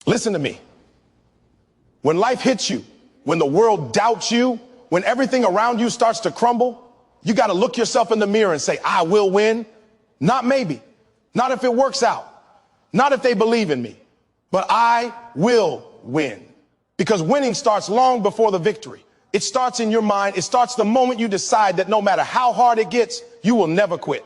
Listen to me. When life hits you, when the world doubts you, when everything around you starts to crumble, you got to look yourself in the mirror and say, I will win. Not maybe, not if it works out, not if they believe in me, but I will win. Because winning starts long before the victory. It starts in your mind. It starts the moment you decide that no matter how hard it gets, you will never quit.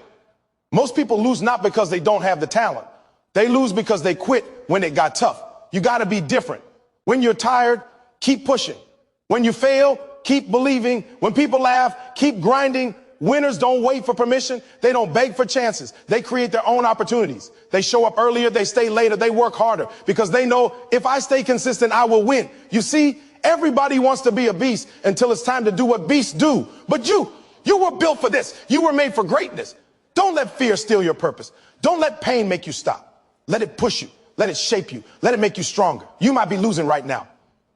Most people lose not because they don't have the talent. They lose because they quit when it got tough. You got to be different. When you're tired, keep pushing. When you fail, keep believing. When people laugh, keep grinding. Winners don't wait for permission. They don't beg for chances. They create their own opportunities. They show up earlier. They stay later. They work harder because they know if I stay consistent, I will win. You see, everybody wants to be a beast until it's time to do what beasts do. But you were built for this. You were made for greatness. Don't let fear steal your purpose. Don't let pain make you stop. Let it push you. Let it shape you. Let it make you stronger. You might be losing right now,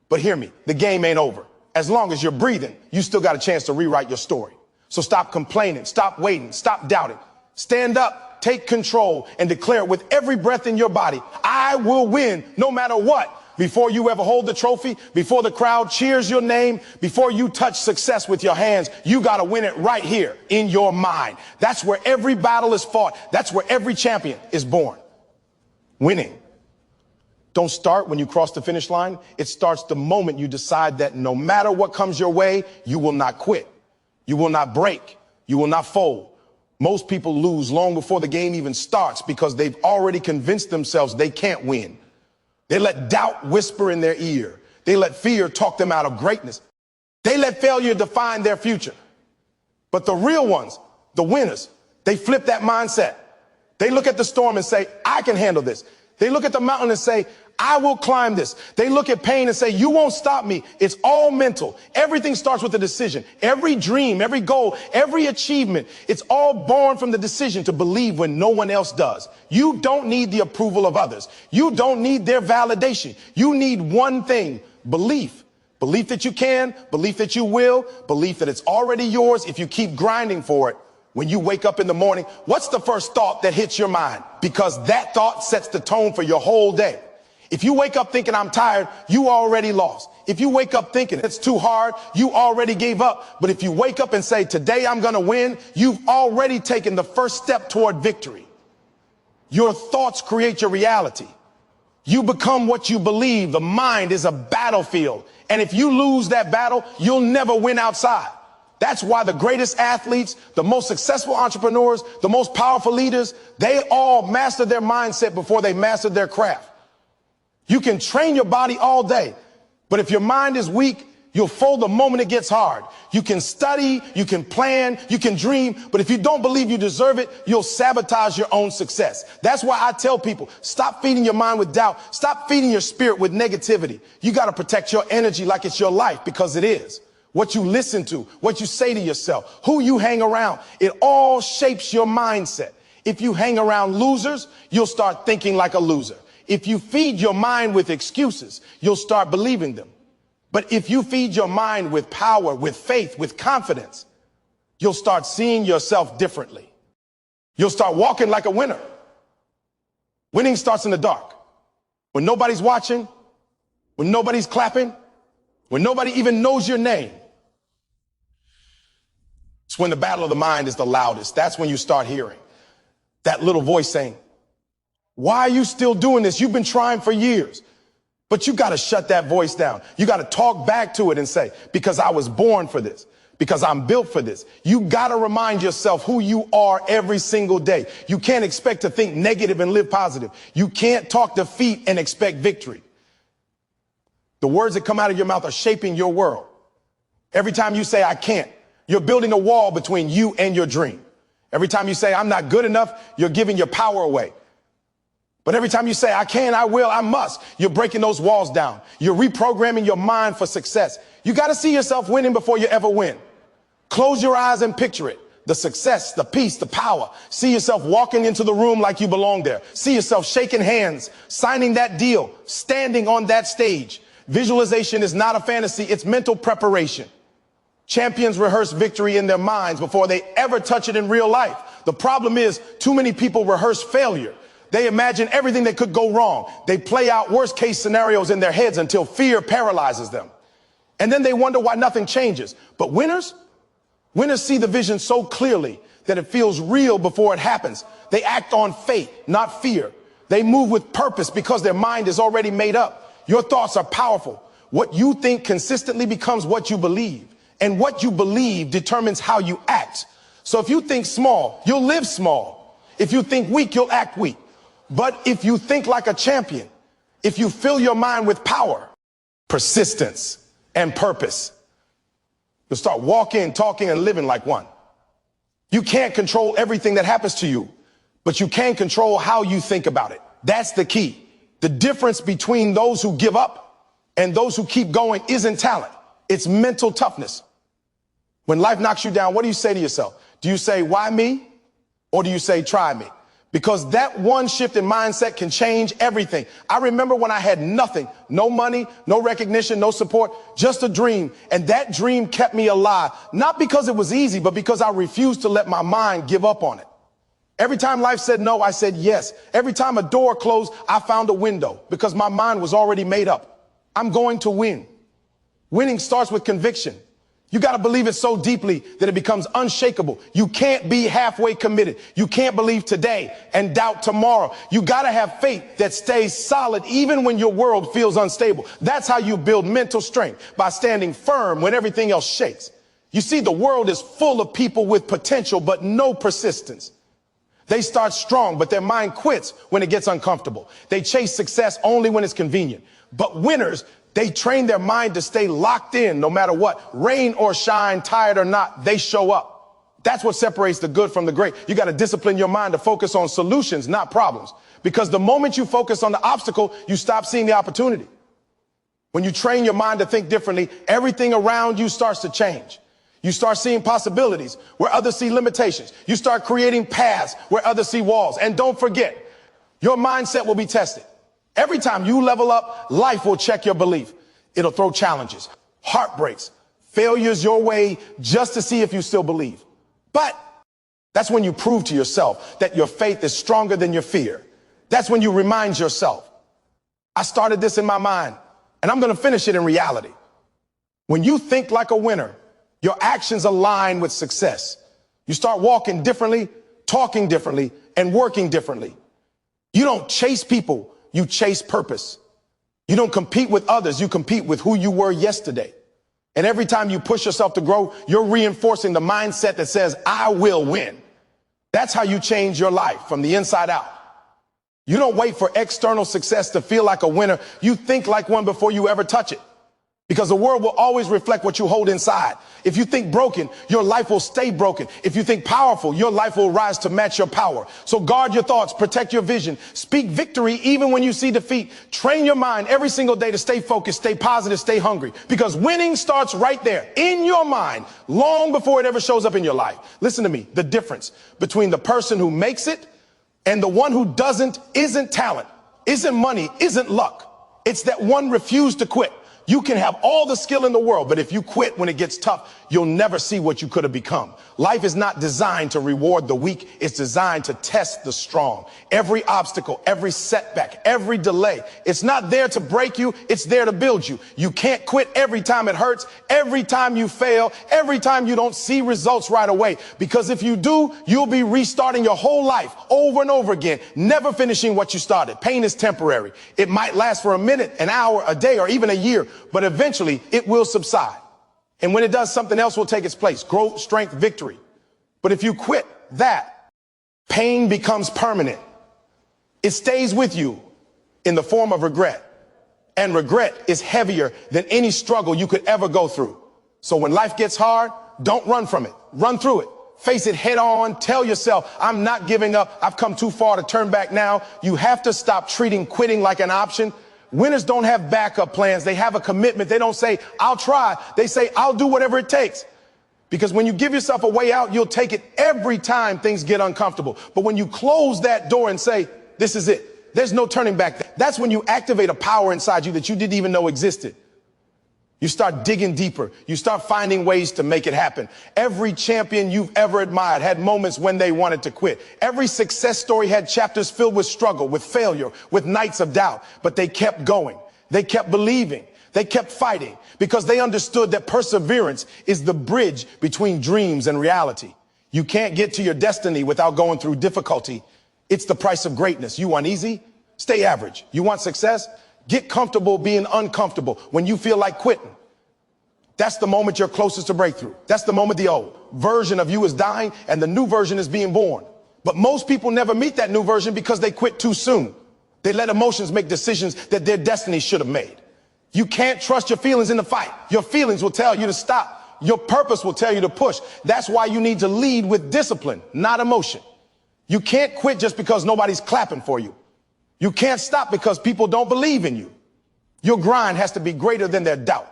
but hear me. The game ain't over. As long as you're breathing, you still got a chance to rewrite your story. So stop complaining, stop waiting, stop doubting. Stand up, take control, and declare with every breath in your body, I will win no matter what. Before you ever hold the trophy, before the crowd cheers your name, before you touch success with your hands, you got to win it right here in your mind. That's where every battle is fought. That's where every champion is born. Winning. Don't start when you cross the finish line. It starts the moment you decide that no matter what comes your way, you will not quit. You will not break. You will not fold. Most people lose long before the game even starts because they've already convinced themselves they can't win. They let doubt whisper in their ear. They let fear talk them out of greatness. They let failure define their future. But the real ones, the winners, they flip that mindset. They look at the storm and say, I can handle this. They look at the mountain and say, I will climb this. They look at pain and say, you won't stop me. It's all mental. Everything starts with a decision. Every dream, every goal, every achievement, it's all born from the decision to believe when no one else does. You don't need the approval of others. You don't need their validation. You need one thing, belief. Belief that you can, belief that you will, belief that it's already yours if you keep grinding for it. When you wake up in the morning, what's the first thought that hits your mind? Because that thought sets the tone for your whole day. If you wake up thinking I'm tired, you already lost. If you wake up thinking it's too hard, you already gave up. But if you wake up and say, today I'm going to win, you've already taken the first step toward victory. Your thoughts create your reality. You become what you believe. The mind is a battlefield. And if you lose that battle, you'll never win outside. That's why the greatest athletes, the most successful entrepreneurs, the most powerful leaders, they all mastered their mindset before they mastered their craft. You can train your body all day, but if your mind is weak, you'll fold the moment it gets hard. You can study, you can plan, you can dream, but if you don't believe you deserve it, you'll sabotage your own success. That's why I tell people, stop feeding your mind with doubt. Stop feeding your spirit with negativity. You got to protect your energy like it's your life, because it is. What you listen to, what you say to yourself, who you hang around, it all shapes your mindset. If you hang around losers, you'll start thinking like a loser. If you feed your mind with excuses, you'll start believing them. But if you feed your mind with power, with faith, with confidence, you'll start seeing yourself differently. You'll start walking like a winner. Winning starts in the dark. When nobody's watching, when nobody's clapping, when nobody even knows your name. It's when the battle of the mind is the loudest. That's when you start hearing that little voice saying, why are you still doing this? You've been trying for years. But you got to shut that voice down. You got to talk back to it and say, because I was born for this, because I'm built for this. You got to remind yourself who you are every single day. You can't expect to think negative and live positive. You can't talk defeat and expect victory. The words that come out of your mouth are shaping your world. Every time you say, I can't, you're building a wall between you and your dream. Every time you say, I'm not good enough, you're giving your power away. But every time you say, I can, I will, I must, you're breaking those walls down. You're reprogramming your mind for success. You got to see yourself winning before you ever win. Close your eyes and picture it. The success, the peace, the power. See yourself walking into the room like you belong there. See yourself shaking hands, signing that deal, standing on that stage. Visualization is not a fantasy. It's mental preparation. Champions rehearse victory in their minds before they ever touch it in real life. The problem is too many people rehearse failure. They imagine everything that could go wrong. They play out worst case scenarios in their heads until fear paralyzes them. And then they wonder why nothing changes. But winners see the vision so clearly that it feels real before it happens. They act on faith, not fear. They move with purpose because their mind is already made up. Your thoughts are powerful. What you think consistently becomes what you believe. And what you believe determines how you act. So if you think small, you'll live small. If you think weak, you'll act weak. But if you think like a champion, if you fill your mind with power, persistence, and purpose, you'll start walking, talking, and living like one. You can't control everything that happens to you, but you can control how you think about it. That's the key. The difference between those who give up and those who keep going isn't talent. It's mental toughness. When life knocks you down, what do you say to yourself? Do you say, why me? Or do you say, try me? Because that one shift in mindset can change everything. I remember when I had nothing, no money, no recognition, no support, just a dream. And that dream kept me alive, not because it was easy, but because I refused to let my mind give up on it. Every time life said no, I said yes. Every time a door closed, I found a window because my mind was already made up. I'm going to win. Winning starts with conviction. You got to believe it so deeply that it becomes unshakable. You can't be halfway committed. You can't believe today and doubt tomorrow. You got to have faith that stays solid even when your world feels unstable. That's how you build mental strength, by standing firm when everything else shakes. You see, the world is full of people with potential but no persistence. They start strong, but their mind quits when it gets uncomfortable. They chase success only when it's convenient. But winners, they train their mind to stay locked in no matter what. Rain or shine, tired or not, they show up. That's what separates the good from the great. You got to discipline your mind to focus on solutions, not problems. Because the moment you focus on the obstacle, you stop seeing the opportunity. When you train your mind to think differently, everything around you starts to change. You start seeing possibilities where others see limitations. You start creating paths where others see walls. And don't forget, your mindset will be tested. Every time you level up, life will check your belief. It'll throw challenges, heartbreaks, failures your way just to see if you still believe. But that's when you prove to yourself that your faith is stronger than your fear. That's when you remind yourself, I started this in my mind and I'm going to finish it in reality. When you think like a winner, your actions align with success. You start walking differently, talking differently, and working differently. You don't chase people, you chase purpose. You don't compete with others, you compete with who you were yesterday. And every time you push yourself to grow, you're reinforcing the mindset that says, I will win. That's how you change your life from the inside out. You don't wait for external success to feel like a winner. You think like one before you ever touch it. Because the world will always reflect what you hold inside. If you think broken, your life will stay broken. If you think powerful, your life will rise to match your power. So guard your thoughts, protect your vision, speak victory even when you see defeat. Train your mind every single day to stay focused, stay positive, stay hungry. Because winning starts right there in your mind, long before it ever shows up in your life. Listen to me. The difference between the person who makes it and the one who doesn't isn't talent, isn't money, isn't luck. It's that one refused to quit. You can have all the skill in the world, but if you quit when it gets tough, you'll never see what you could have become. Life is not designed to reward the weak. It's designed to test the strong. Every obstacle, every setback, every delay, it's not there to break you. It's there to build you. You can't quit every time it hurts, every time you fail, every time you don't see results right away. Because if you do, you'll be restarting your whole life over and over again, never finishing what you started. Pain is temporary. It might last for a minute, an hour, a day, or even a year. But eventually it will subside. And when it does, something else will take its place. Growth, strength, victory. But if you quit that, pain becomes permanent. It stays with you in the form of regret. And regret is heavier than any struggle you could ever go through. So when life gets hard, don't run from it. Run through it. Face it head on. Tell yourself, I'm not giving up. I've come too far to turn back now. You have to stop treating quitting like an option. Winners don't have backup plans. They have a commitment. They don't say, I'll try. They say, I'll do whatever it takes. Because when you give yourself a way out, you'll take it every time things get uncomfortable. But when you close that door and say, this is it, there's no turning back. That's when you activate a power inside you that you didn't even know existed. You start digging deeper. You start finding ways to make it happen. Every champion you've ever admired had moments when they wanted to quit. Every success story had chapters filled with struggle, with failure, with nights of doubt. But they kept going. They kept believing. They kept fighting because they understood that perseverance is the bridge between dreams and reality. You can't get to your destiny without going through difficulty. It's the price of greatness. You want easy? Stay average. You want success? Get comfortable being uncomfortable when you feel like quitting. That's the moment you're closest to breakthrough. That's the moment the old version of you is dying and the new version is being born. But most people never meet that new version because they quit too soon. They let emotions make decisions that their destiny should have made. You can't trust your feelings in the fight. Your feelings will tell you to stop. Your purpose will tell you to push. That's why you need to lead with discipline, not emotion. You can't quit just because nobody's clapping for you. You can't stop because people don't believe in you. Your grind has to be greater than their doubt.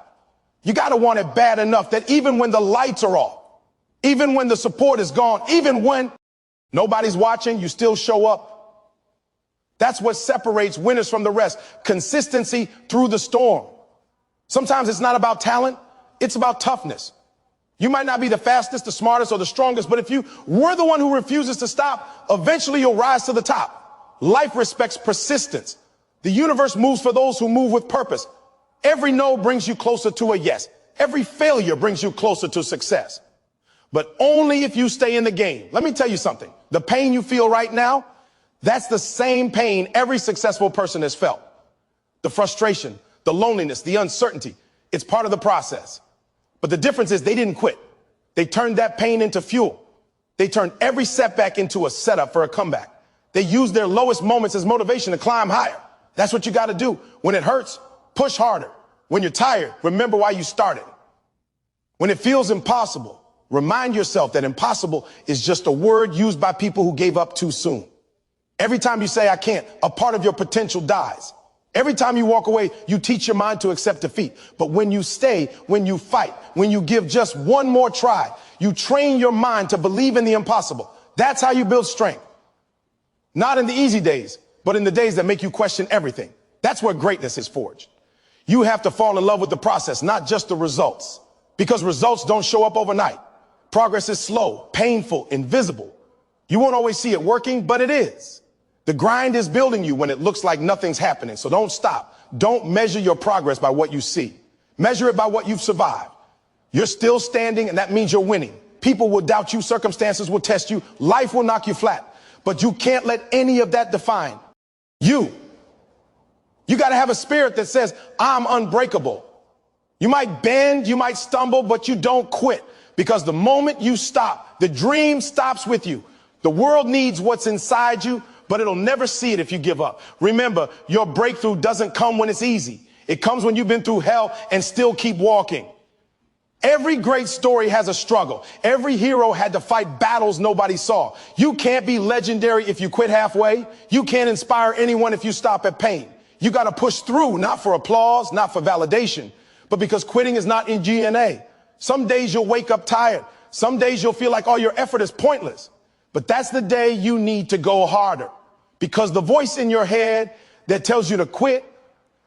You got to want it bad enough that even when the lights are off, even when the support is gone, even when nobody's watching, you still show up. That's what separates winners from the rest. Consistency through the storm. Sometimes it's not about talent. It's about toughness. You might not be the fastest, the smartest, or the strongest, but if you were the one who refuses to stop, eventually you'll rise to the top. Life respects persistence. The universe moves for those who move with purpose. Every no brings you closer to a yes. Every failure brings you closer to success. But only if you stay in the game. Let me tell you something. The pain you feel right now, that's the same pain every successful person has felt. The frustration, the loneliness, the uncertainty. It's part of the process. But the difference is they didn't quit. They turned that pain into fuel. They turned every setback into a setup for a comeback. They used their lowest moments as motivation to climb higher. That's what you got to do. When it hurts, push harder. When you're tired, remember why you started. When it feels impossible, remind yourself that impossible is just a word used by people who gave up too soon. Every time you say, I can't, a part of your potential dies. Every time you walk away, you teach your mind to accept defeat. But when you stay, when you fight, when you give just one more try, you train your mind to believe in the impossible. That's how you build strength. Not in the easy days, but in the days that make you question everything. That's where greatness is forged. You have to fall in love with the process, not just the results, because results don't show up overnight. Progress is slow, painful, invisible. You won't always see it working, but it is. The grind is building you when it looks like nothing's happening. So don't stop. Don't measure your progress by what you see. Measure it by what you've survived. You're still standing, and that means you're winning. People will doubt you. Circumstances will test you. Life will knock you flat. But you can't let any of that define you. You got to have a spirit that says, I'm unbreakable. You might bend, you might stumble, but you don't quit. Because the moment you stop, the dream stops with you. The world needs what's inside you, but it'll never see it if you give up. Remember, your breakthrough doesn't come when it's easy. It comes when you've been through hell and still keep walking. Every great story has a struggle. Every hero had to fight battles nobody saw. You can't be legendary if you quit halfway. You can't inspire anyone if you stop at pain. You got to push through, not for applause, not for validation, but because quitting is not in DNA. Some days you'll wake up tired. Some days you'll feel like all your effort is pointless. But that's the day you need to go harder, because the voice in your head that tells you to quit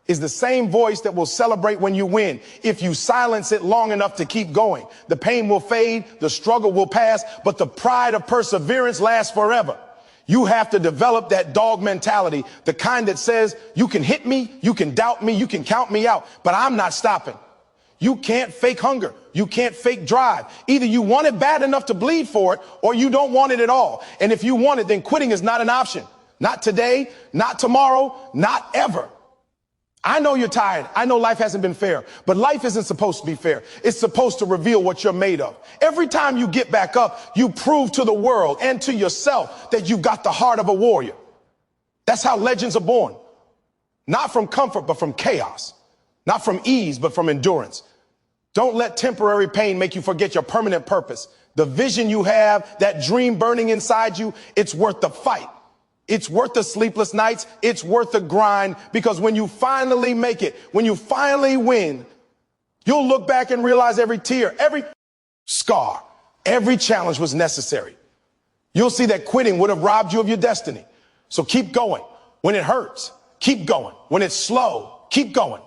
is the same voice that will celebrate when you win. If you silence it long enough to keep going, the pain will fade, the struggle will pass, but the pride of perseverance lasts forever. You have to develop that dog mentality, the kind that says, you can hit me, you can doubt me, you can count me out, but I'm not stopping. You can't fake hunger. You can't fake drive. Either you want it bad enough to bleed for it, or you don't want it at all. And if you want it, then quitting is not an option. Not today, not tomorrow, not ever. I know you're tired. I know life hasn't been fair, but life isn't supposed to be fair. It's supposed to reveal what you're made of. Every time you get back up, you prove to the world and to yourself that you've got the heart of a warrior. That's how legends are born. Not from comfort, but from chaos. Not from ease, but from endurance. Don't let temporary pain make you forget your permanent purpose. The vision you have, that dream burning inside you, it's worth the fight. It's worth the sleepless nights. It's worth the grind, because when you finally make it, when you finally win, you'll look back and realize every tear, every scar, every challenge was necessary. You'll see that quitting would have robbed you of your destiny. So keep going. When it hurts, keep going. When it's slow, keep going.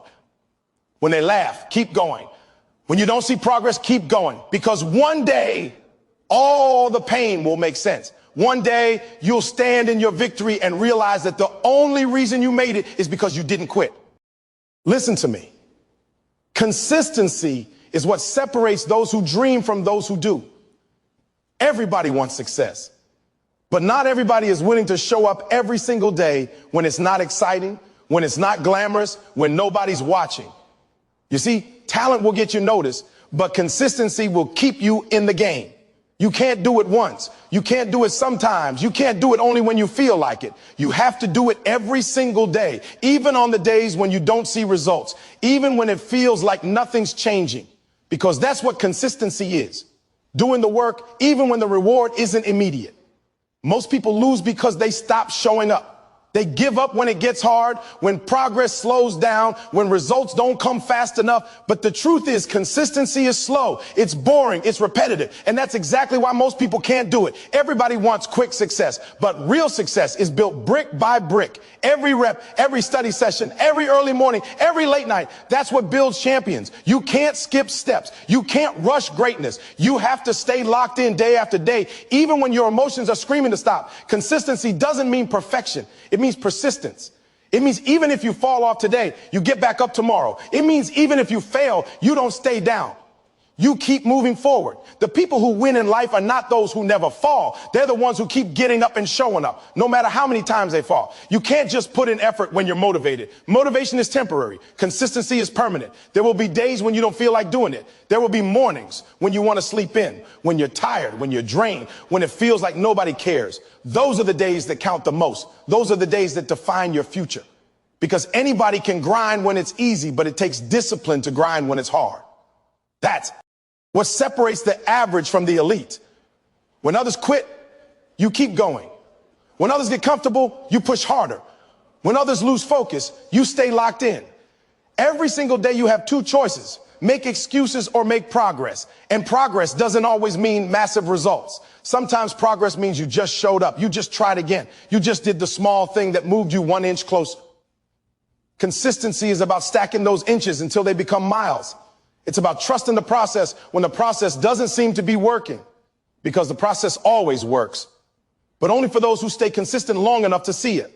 When they laugh, keep going. When you don't see progress, keep going. Because one day, all the pain will make sense. One day, you'll stand in your victory and realize that the only reason you made it is because you didn't quit. Listen to me. Consistency is what separates those who dream from those who do. Everybody wants success, but not everybody is willing to show up every single day when it's not exciting, when it's not glamorous, when nobody's watching. You see, talent will get you noticed, but consistency will keep you in the game. You can't do it once. You can't do it sometimes. You can't do it only when you feel like it. You have to do it every single day, even on the days when you don't see results, even when it feels like nothing's changing, because that's what consistency is. Doing the work, even when the reward isn't immediate. Most people lose because they stop showing up. They give up when it gets hard, when progress slows down, when results don't come fast enough. But the truth is, consistency is slow. It's boring. It's repetitive. And that's exactly why most people can't do it. Everybody wants quick success, but real success is built brick by brick. Every rep, every study session, every early morning, every late night. That's what builds champions. You can't skip steps. You can't rush greatness. You have to stay locked in day after day, even when your emotions are screaming to stop. Consistency doesn't mean perfection. It means persistence. It means even if you fall off today, you get back up tomorrow. It means even if you fail, you don't stay down. You keep moving forward. The people who win in life are not those who never fall. They're the ones who keep getting up and showing up, no matter how many times they fall. You can't just put in effort when you're motivated. Motivation is temporary. Consistency is permanent. There will be days when you don't feel like doing it. There will be mornings when you want to sleep in, when you're tired, when you're drained, when it feels like nobody cares. Those are the days that count the most. Those are the days that define your future. Because anybody can grind when it's easy, but it takes discipline to grind when it's hard. That's what separates the average from the elite. When others quit, you keep going. When others get comfortable, you push harder. When others lose focus, you stay locked in. Every single day you have two choices: make excuses or make progress. And progress doesn't always mean massive results. Sometimes progress means you just showed up. You just tried again. You just did the small thing that moved you 1 inch closer. Consistency is about stacking those inches until they become miles. It's about trusting the process when the process doesn't seem to be working, because the process always works, but only for those who stay consistent long enough to see it.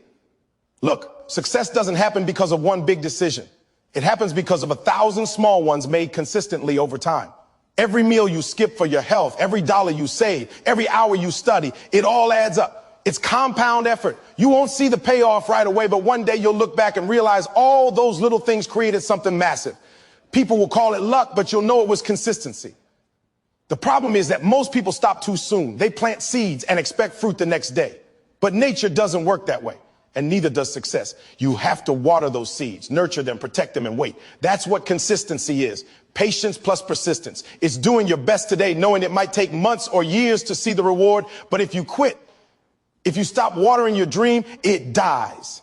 Look, success doesn't happen because of one big decision. It happens because of 1,000 small ones made consistently over time. Every meal you skip for your health, every dollar you save, every hour you study, it all adds up. It's compound effort. You won't see the payoff right away, but one day you'll look back and realize all those little things created something massive. People will call it luck, but you'll know it was consistency. The problem is that most people stop too soon. They plant seeds and expect fruit the next day. But nature doesn't work that way, and neither does success. You have to water those seeds, nurture them, protect them, and wait. That's what consistency is. Patience plus persistence. It's doing your best today, knowing it might take months or years to see the reward. But if you quit, if you stop watering your dream, it dies.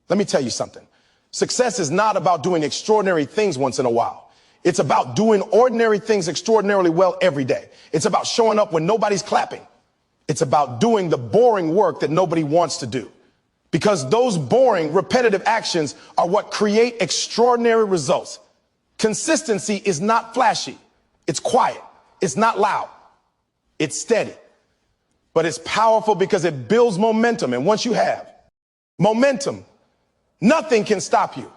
Let me tell you something. Success is not about doing extraordinary things once in a while. It's about doing ordinary things extraordinarily well every day. It's about showing up when nobody's clapping. It's about doing the boring work that nobody wants to do. Because those boring, repetitive actions are what create extraordinary results. Consistency is not flashy. It's quiet. It's not loud. It's steady. But it's powerful because it builds momentum. And once you have momentum, nothing can stop you.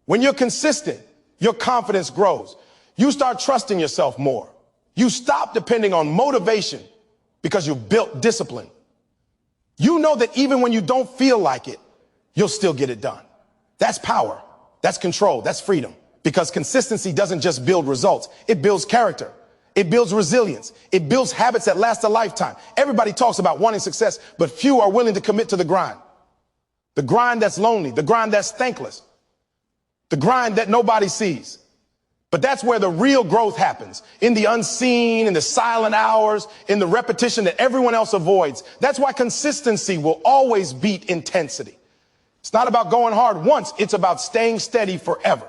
When you're consistent, your confidence grows. You start trusting yourself more. You stop depending on motivation because you built discipline. You know that even when you don't feel like it, you'll still get it done. That's power. That's control. That's freedom. Because consistency doesn't just build results. It builds character. It builds resilience. It builds habits that last a lifetime. Everybody talks about wanting success, but few are willing to commit to the grind. The grind that's lonely, the grind that's thankless, the grind that nobody sees. But that's where the real growth happens, in the unseen, in the silent hours, in the repetition that everyone else avoids. That's why consistency will always beat intensity. It's not about going hard once, it's about staying steady forever.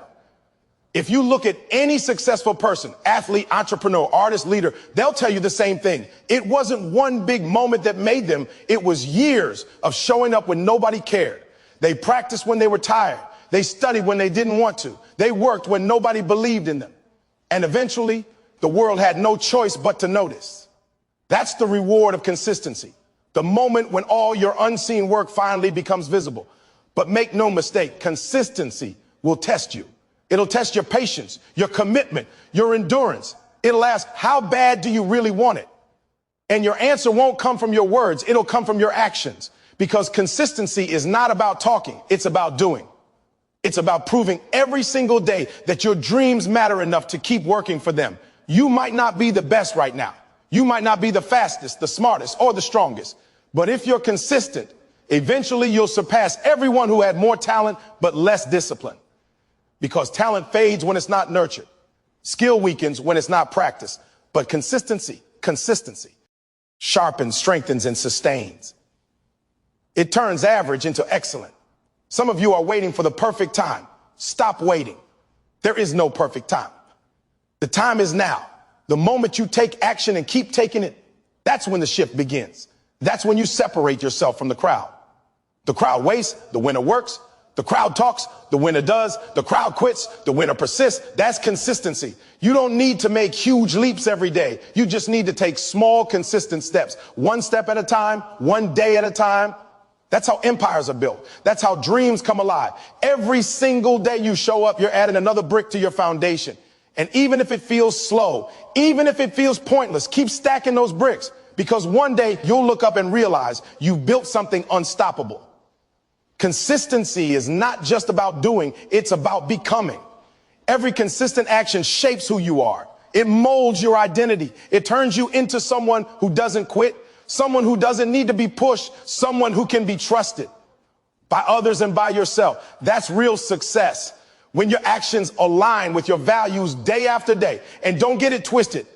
If you look at any successful person, athlete, entrepreneur, artist, leader, they'll tell you the same thing. It wasn't one big moment that made them. It was years of showing up when nobody cared. They practiced when they were tired. They studied when they didn't want to. They worked when nobody believed in them. And eventually, the world had no choice but to notice. That's the reward of consistency. The moment when all your unseen work finally becomes visible. But make no mistake, consistency will test you. It'll test your patience, your commitment, your endurance. It'll ask, how bad do you really want it? And your answer won't come from your words. It'll come from your actions. Because consistency is not about talking. It's about doing. It's about proving every single day that your dreams matter enough to keep working for them. You might not be the best right now. You might not be the fastest, the smartest, or the strongest. But if you're consistent, eventually you'll surpass everyone who had more talent but less discipline. Because talent fades when it's not nurtured. Skill weakens when it's not practiced. But consistency sharpens, strengthens, and sustains. It turns average into excellent. Some of you are waiting for the perfect time. Stop waiting. There is no perfect time. The time is now. The moment you take action and keep taking it, that's when the shift begins. That's when you separate yourself from the crowd. The crowd waits, the winner works. The crowd talks, the winner does. The crowd quits, the winner persists. That's consistency. You don't need to make huge leaps every day. You just need to take small, consistent steps. One step at a time, one day at a time. That's how empires are built. That's how dreams come alive. Every single day you show up, you're adding another brick to your foundation. And even if it feels slow, even if it feels pointless, keep stacking those bricks, because one day you'll look up and realize you built something unstoppable. Consistency is not just about doing, it's about becoming. Every consistent action shapes who you are. It molds your identity. It turns you into someone who doesn't quit, someone who doesn't need to be pushed, someone who can be trusted by others and by yourself. That's real success. When your actions align with your values day after day. And don't get it twisted.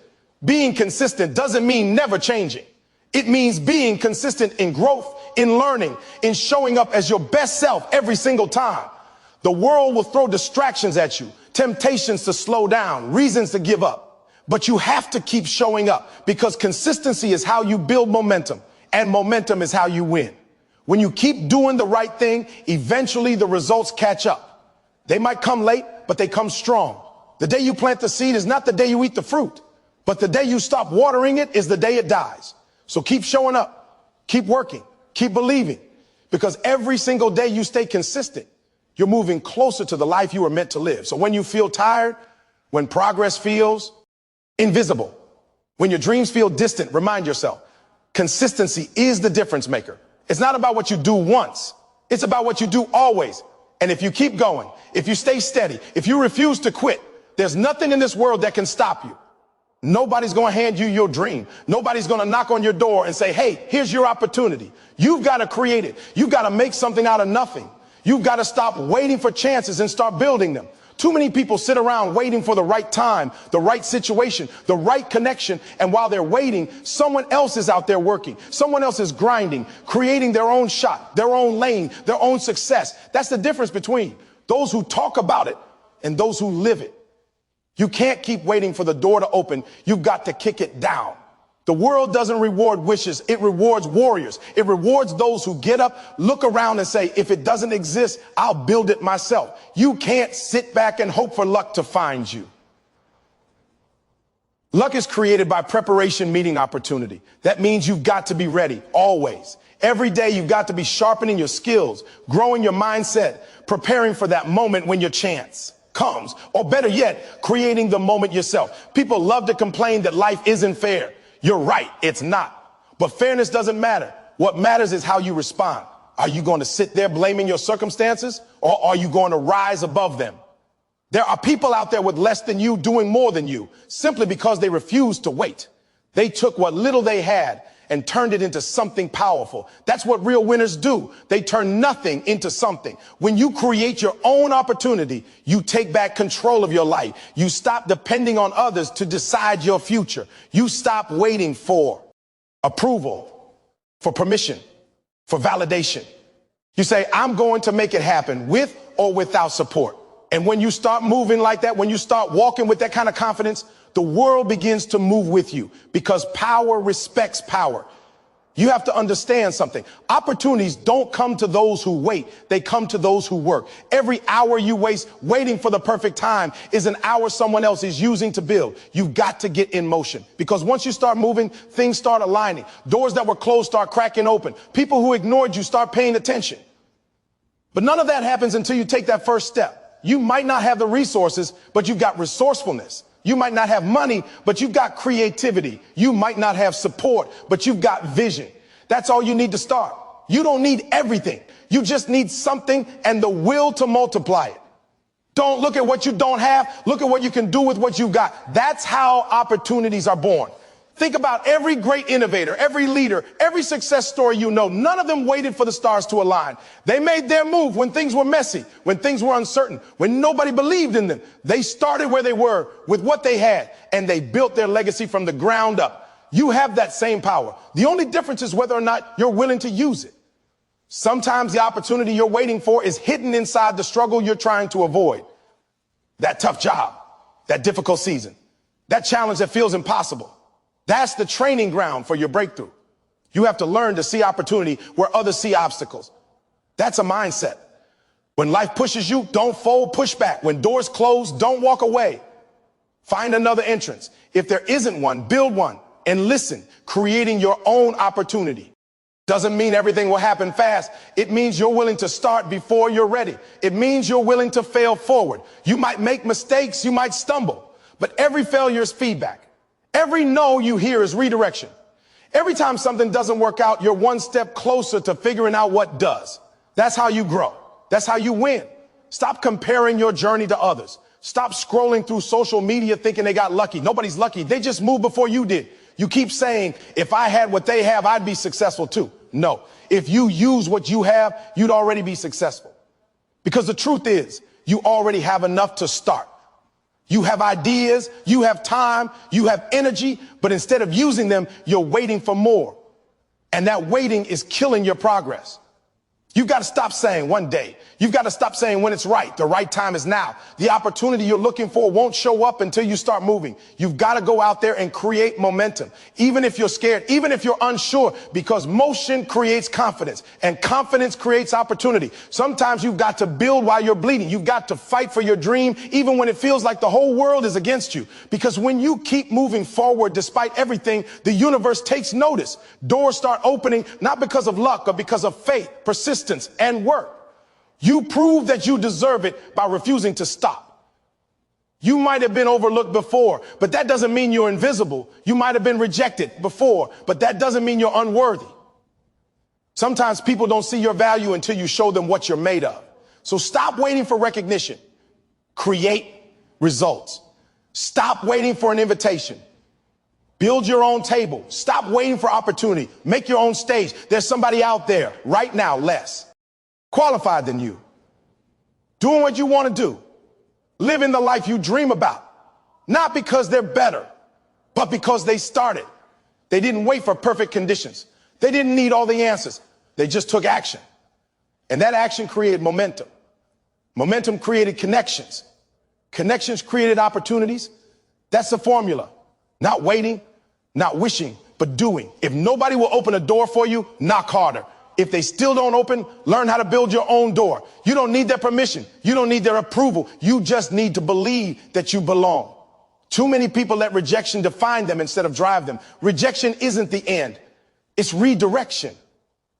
Being consistent doesn't mean never changing. It means being consistent in growth, in learning, in showing up as your best self every single time. The world will throw distractions at you, temptations to slow down, reasons to give up. But you have to keep showing up, because consistency is how you build momentum, and momentum is how you win. When you keep doing the right thing, eventually the results catch up. They might come late, but they come strong. The day you plant the seed is not the day you eat the fruit, but the day you stop watering it is the day it dies. So keep showing up, keep working, keep believing, because every single day you stay consistent, you're moving closer to the life you were meant to live. So when you feel tired, when progress feels invisible, when your dreams feel distant, remind yourself, consistency is the difference maker. It's not about what you do once. It's about what you do always. And if you keep going, if you stay steady, if you refuse to quit, there's nothing in this world that can stop you. Nobody's going to hand you your dream. Nobody's going to knock on your door and say, hey, here's your opportunity. You've got to create it. You've got to make something out of nothing. You've got to stop waiting for chances and start building them. Too many people sit around waiting for the right time, the right situation, the right connection. And while they're waiting, someone else is out there working. Someone else is grinding, creating their own shot, their own lane, their own success. That's the difference between those who talk about it and those who live it. You can't keep waiting for the door to open. You've got to kick it down. The world doesn't reward wishes. It rewards warriors. It rewards those who get up, look around and say, if it doesn't exist, I'll build it myself. You can't sit back and hope for luck to find you. Luck is created by preparation meeting opportunity. That means you've got to be ready always. Every day you've got to be sharpening your skills, growing your mindset, preparing for that moment when your chance comes, or better yet, creating the moment yourself. People love to complain that life isn't fair. You're right, it's not. But fairness doesn't matter. What matters is how you respond. Are you going to sit there blaming your circumstances, or are you going to rise above them? There are people out there with less than you doing more than you, simply because they refused to wait. They took what little they had and turned it into something powerful. That's what real winners do. They turn nothing into something. When you create your own opportunity, you take back control of your life. You stop depending on others to decide your future. You stop waiting for approval, for permission, for validation. You say, I'm going to make it happen with or without support. And when you start moving like that, when you start walking with that kind of confidence, the world begins to move with you, because power respects power. You have to understand something. Opportunities don't come to those who wait. They come to those who work. Every hour you waste waiting for the perfect time is an hour someone else is using to build. You've got to get in motion, because once you start moving, things start aligning. Doors that were closed start cracking open. People who ignored you start paying attention. But none of that happens until you take that first step. You might not have the resources, but you've got resourcefulness. You might not have money, but you've got creativity. You might not have support, but you've got vision. That's all you need to start. You don't need everything. You just need something and the will to multiply it. Don't look at what you don't have. Look at what you can do with what you've got. That's how opportunities are born. Think about every great innovator, every leader, every success story you know. None of them waited for the stars to align. They made their move when things were messy, when things were uncertain, when nobody believed in them. They started where they were with what they had, and they built their legacy from the ground up. You have that same power. The only difference is whether or not you're willing to use it. Sometimes the opportunity you're waiting for is hidden inside the struggle you're trying to avoid. That tough job, that difficult season, that challenge that feels impossible. That's the training ground for your breakthrough. You have to learn to see opportunity where others see obstacles. That's a mindset. When life pushes you, don't fold, push back. When doors close, don't walk away. Find another entrance. If there isn't one, build one and listen, creating your own opportunity. Doesn't mean everything will happen fast. It means you're willing to start before you're ready. It means you're willing to fail forward. You might make mistakes, you might stumble, but every failure is feedback. Every no you hear is redirection. Every time something doesn't work out, you're one step closer to figuring out what does. That's how you grow. That's how you win. Stop comparing your journey to others. Stop scrolling through social media thinking they got lucky. Nobody's lucky. They just moved before you did. You keep saying, if I had what they have, I'd be successful too. No, if you use what you have, you'd already be successful. Because the truth is, you already have enough to start. You have ideas, you have time, you have energy, but instead of using them, you're waiting for more. And that waiting is killing your progress. You've got to stop saying one day. You've got to stop saying when it's right. The right time is now. The opportunity you're looking for won't show up until you start moving. You've got to go out there and create momentum, even if you're scared, even if you're unsure, because motion creates confidence and confidence creates opportunity. Sometimes you've got to build while you're bleeding. You've got to fight for your dream, even when it feels like the whole world is against you. Because when you keep moving forward, despite everything, the universe takes notice. Doors start opening, not because of luck, but because of faith, persistence, and work. You prove that you deserve it by refusing to stop. You might have been overlooked before, but that doesn't mean you're invisible. You might have been rejected before, but that doesn't mean you're unworthy. Sometimes people don't see your value until you show them what you're made of. So stop waiting for recognition. Create results. Stop waiting for an invitation. Build your own table. Stop waiting for opportunity. Make your own stage. There's somebody out there right now, less qualified than you, doing what you want to do, living the life you dream about, not because they're better, but because they started. They didn't wait for perfect conditions. They didn't need all the answers. They just took action. And that action created momentum. Momentum created connections. Connections created opportunities. That's the formula. Not waiting, not wishing, but doing. If nobody will open a door for you, knock harder. If they still don't open, learn how to build your own door. You don't need their permission. You don't need their approval. You just need to believe that you belong. Too many people let rejection define them instead of drive them. Rejection isn't the end. It's redirection.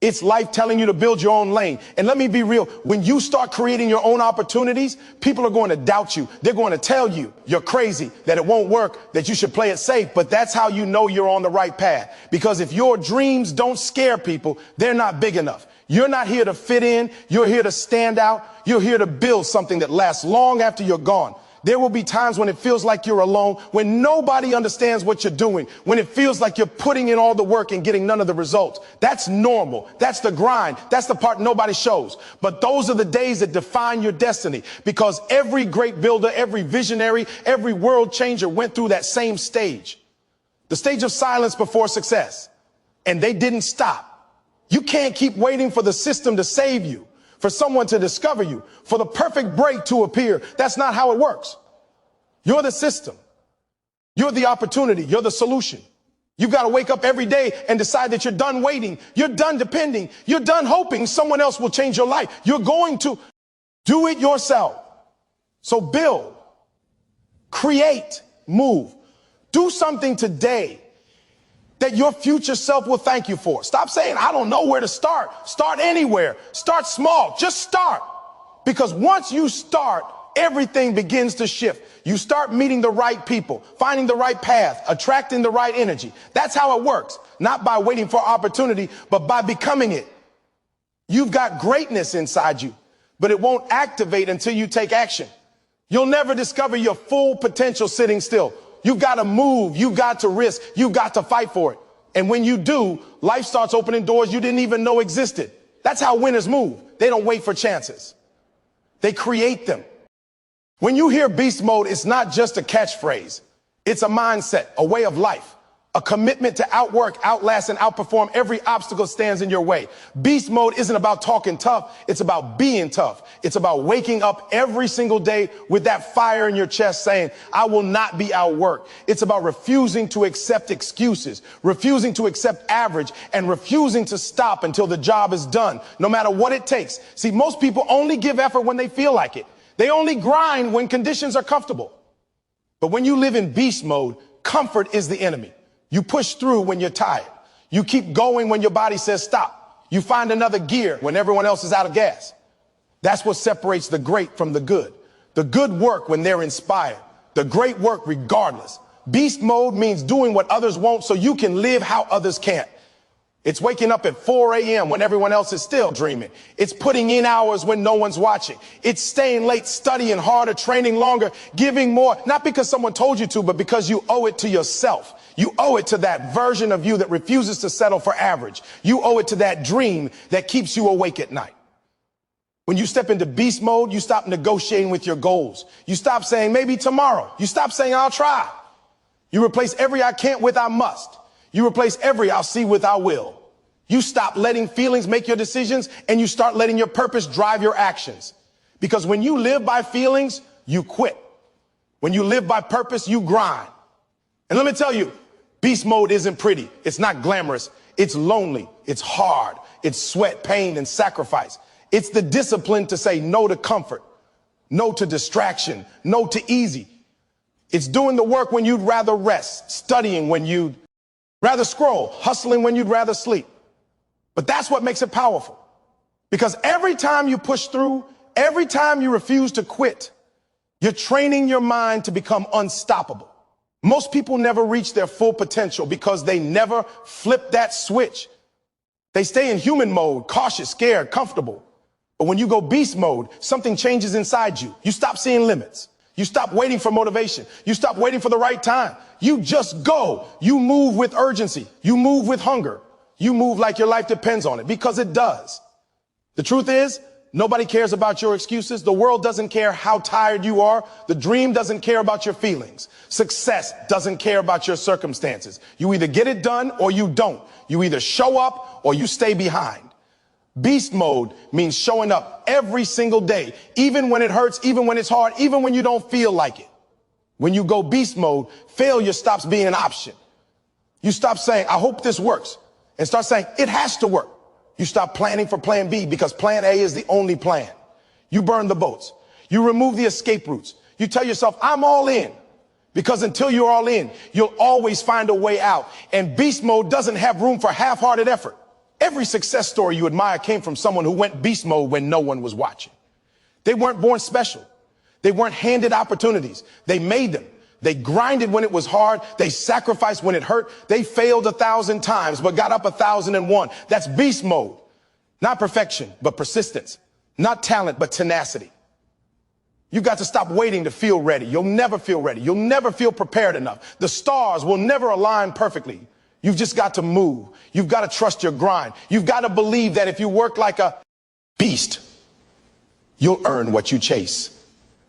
It's life telling you to build your own lane. And let me be real. When you start creating your own opportunities, people are going to doubt you. They're going to tell you you're crazy, that it won't work, that you should play it safe. But that's how you know you're on the right path. Because if your dreams don't scare people, they're not big enough. You're not here to fit in. You're here to stand out. You're here to build something that lasts long after you're gone. There will be times when it feels like you're alone, when nobody understands what you're doing, when it feels like you're putting in all the work and getting none of the results. That's normal. That's the grind. That's the part nobody shows. But those are the days that define your destiny, because every great builder, every visionary, every world changer went through that same stage, the stage of silence before success. And they didn't stop. You can't keep waiting for the system to save you, for someone to discover you, for the perfect break to appear. That's not how it works. You're the system. You're the opportunity. You're the solution. You've got to wake up every day and decide that you're done waiting. You're done depending. You're done hoping someone else will change your life. You're going to do it yourself. So build, create, move. Do something today that your future self will thank you for. Stop saying, I don't know where to start. Start anywhere. Start small. Just start. Because once you start, everything begins to shift. You start meeting the right people, finding the right path, attracting the right energy. That's how it works. Not by waiting for opportunity, but by becoming it. You've got greatness inside you, but it won't activate until you take action. You'll never discover your full potential sitting still. You've got to move. You've got to risk. You've got to fight for it. And when you do, life starts opening doors you didn't even know existed. That's how winners move. They don't wait for chances. They create them. When you hear beast mode, it's not just a catchphrase. It's a mindset, a way of life, a commitment to outwork, outlast, and outperform every obstacle stands in your way. Beast mode isn't about talking tough. It's about being tough. It's about waking up every single day with that fire in your chest saying, I will not be outworked. It's about refusing to accept excuses, refusing to accept average, and refusing to stop until the job is done, no matter what it takes. See, most people only give effort when they feel like it. They only grind when conditions are comfortable. But when you live in beast mode, comfort is the enemy. You push through when you're tired. You keep going when your body says stop. You find another gear when everyone else is out of gas. That's what separates the great from the good. The good work when they're inspired. The great work regardless. Beast mode means doing what others won't so you can live how others can't. It's waking up at 4 a.m. when everyone else is still dreaming. It's putting in hours when no one's watching. It's staying late, studying harder, training longer, giving more, not because someone told you to, but because you owe it to yourself. You owe it to that version of you that refuses to settle for average. You owe it to that dream that keeps you awake at night. When you step into beast mode, you stop negotiating with your goals. You stop saying maybe tomorrow. You stop saying I'll try. You replace every I can't with I must. You replace every I'll see with I will. You stop letting feelings make your decisions and you start letting your purpose drive your actions. Because when you live by feelings, you quit. When you live by purpose, you grind. And let me tell you, beast mode isn't pretty. It's not glamorous. It's lonely. It's hard. It's sweat, pain, and sacrifice. It's the discipline to say no to comfort, no to distraction, no to easy. It's doing the work when you'd rather rest, studying when you'd rather scroll, hustling when you'd rather sleep. But that's what makes it powerful. Because every time you push through, every time you refuse to quit, you're training your mind to become unstoppable. Most people never reach their full potential because they never flip that switch. They stay in human mode, cautious, scared, comfortable. But when you go beast mode, something changes inside you. You stop seeing limits. You stop waiting for motivation. You stop waiting for the right time. You just go. You move with urgency. You move with hunger. You move like your life depends on it, because it does. The truth is, nobody cares about your excuses. The world doesn't care how tired you are. The dream doesn't care about your feelings. Success doesn't care about your circumstances. You either get it done or you don't. You either show up or you stay behind. Beast mode means showing up every single day, even when it hurts, even when it's hard, even when you don't feel like it. When you go beast mode, failure stops being an option. You stop saying, I hope this works, and start saying, it has to work. You stop planning for plan B because plan A is the only plan. You burn the boats. You remove the escape routes. You tell yourself, I'm all in. Because until you're all in, you'll always find a way out. And beast mode doesn't have room for half-hearted effort. Every success story you admire came from someone who went beast mode when no one was watching. They weren't born special. They weren't handed opportunities. They made them. They grinded when it was hard. They sacrificed when it hurt. They failed 1,000 times, but got up 1,001. That's beast mode. Not perfection, but persistence. Not talent, but tenacity. You've got to stop waiting to feel ready. You'll never feel ready. You'll never feel prepared enough. The stars will never align perfectly. You've just got to move. You've got to trust your grind. You've got to believe that if you work like a beast, you'll earn what you chase.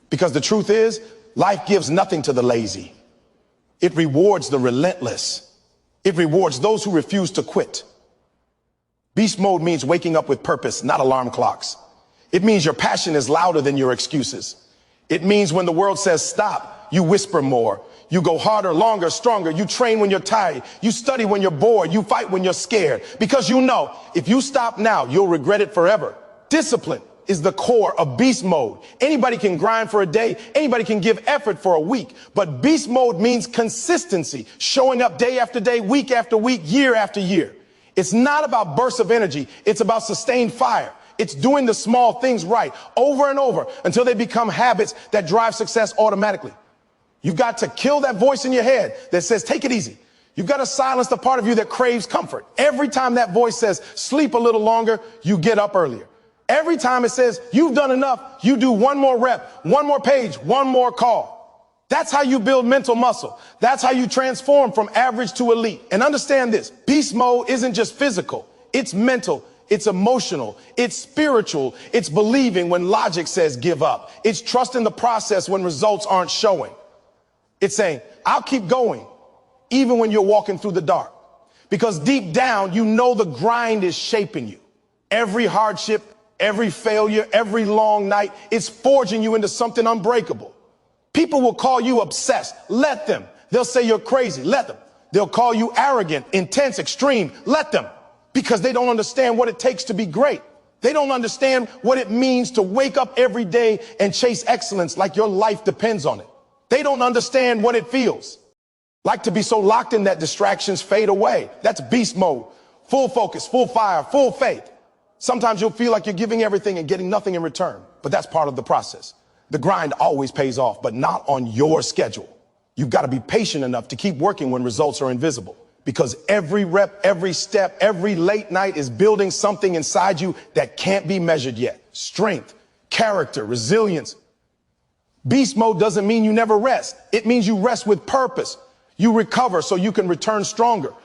Because the truth is, life gives nothing to the lazy. It rewards the relentless. It rewards those who refuse to quit. Beast mode means waking up with purpose, not alarm clocks. It means your passion is louder than your excuses. It means when the world says stop, you whisper more. You go harder, longer, stronger. You train when you're tired. You study when you're bored. You fight when you're scared. Because you know, if you stop now, you'll regret it forever. Discipline is the core of beast mode. Anybody can grind for a day. Anybody can give effort for a week. But beast mode means consistency, showing up day after day, week after week, year after year. It's not about bursts of energy. It's about sustained fire. It's doing the small things right over and over until they become habits that drive success automatically. You've got to kill that voice in your head that says, take it easy. You've got to silence the part of you that craves comfort. Every time that voice says, sleep a little longer, you get up earlier. Every time it says, you've done enough, you do one more rep, one more page, one more call. That's how you build mental muscle. That's how you transform from average to elite. And understand this, beast mode isn't just physical. It's mental. It's emotional. It's spiritual. It's believing when logic says give up. It's trusting the process when results aren't showing. It's saying, I'll keep going, even when you're walking through the dark. Because deep down, you know the grind is shaping you. Every hardship, every failure, every long night, it's forging you into something unbreakable. People will call you obsessed. Let them. They'll say you're crazy. Let them. They'll call you arrogant, intense, extreme. Let them. Because they don't understand what it takes to be great. They don't understand what it means to wake up every day and chase excellence like your life depends on it. They don't understand what it feels like to be so locked in that distractions fade away. That's beast mode. Full focus, full fire, full faith. Sometimes you'll feel like you're giving everything and getting nothing in return, but that's part of the process. The grind always pays off, but not on your schedule. You've got to be patient enough to keep working when results are invisible, because every rep, every step, every late night is building something inside you that can't be measured yet. Strength, character, resilience. Beast mode doesn't mean you never rest. It means you rest with purpose. You recover so you can return stronger.